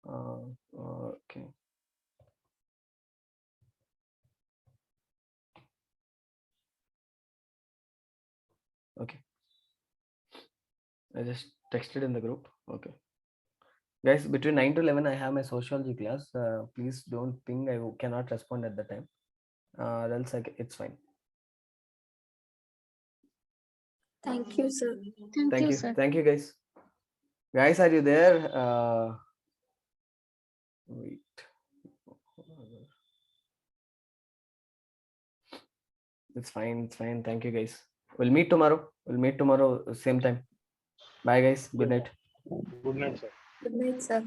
Okay. Okay. I just texted in the group. Okay. Guys, between 9 to 11, I have my sociology class. Please don't ping. I cannot respond at the time. Else it's fine. Thank you, sir. thank you, sir. Thank you, guys. Guys, are you there? Wait. It's fine. It's fine. Thank you, guys. We'll meet tomorrow. Same time. Bye, guys. Good night. Good night, sir. Good night, sir.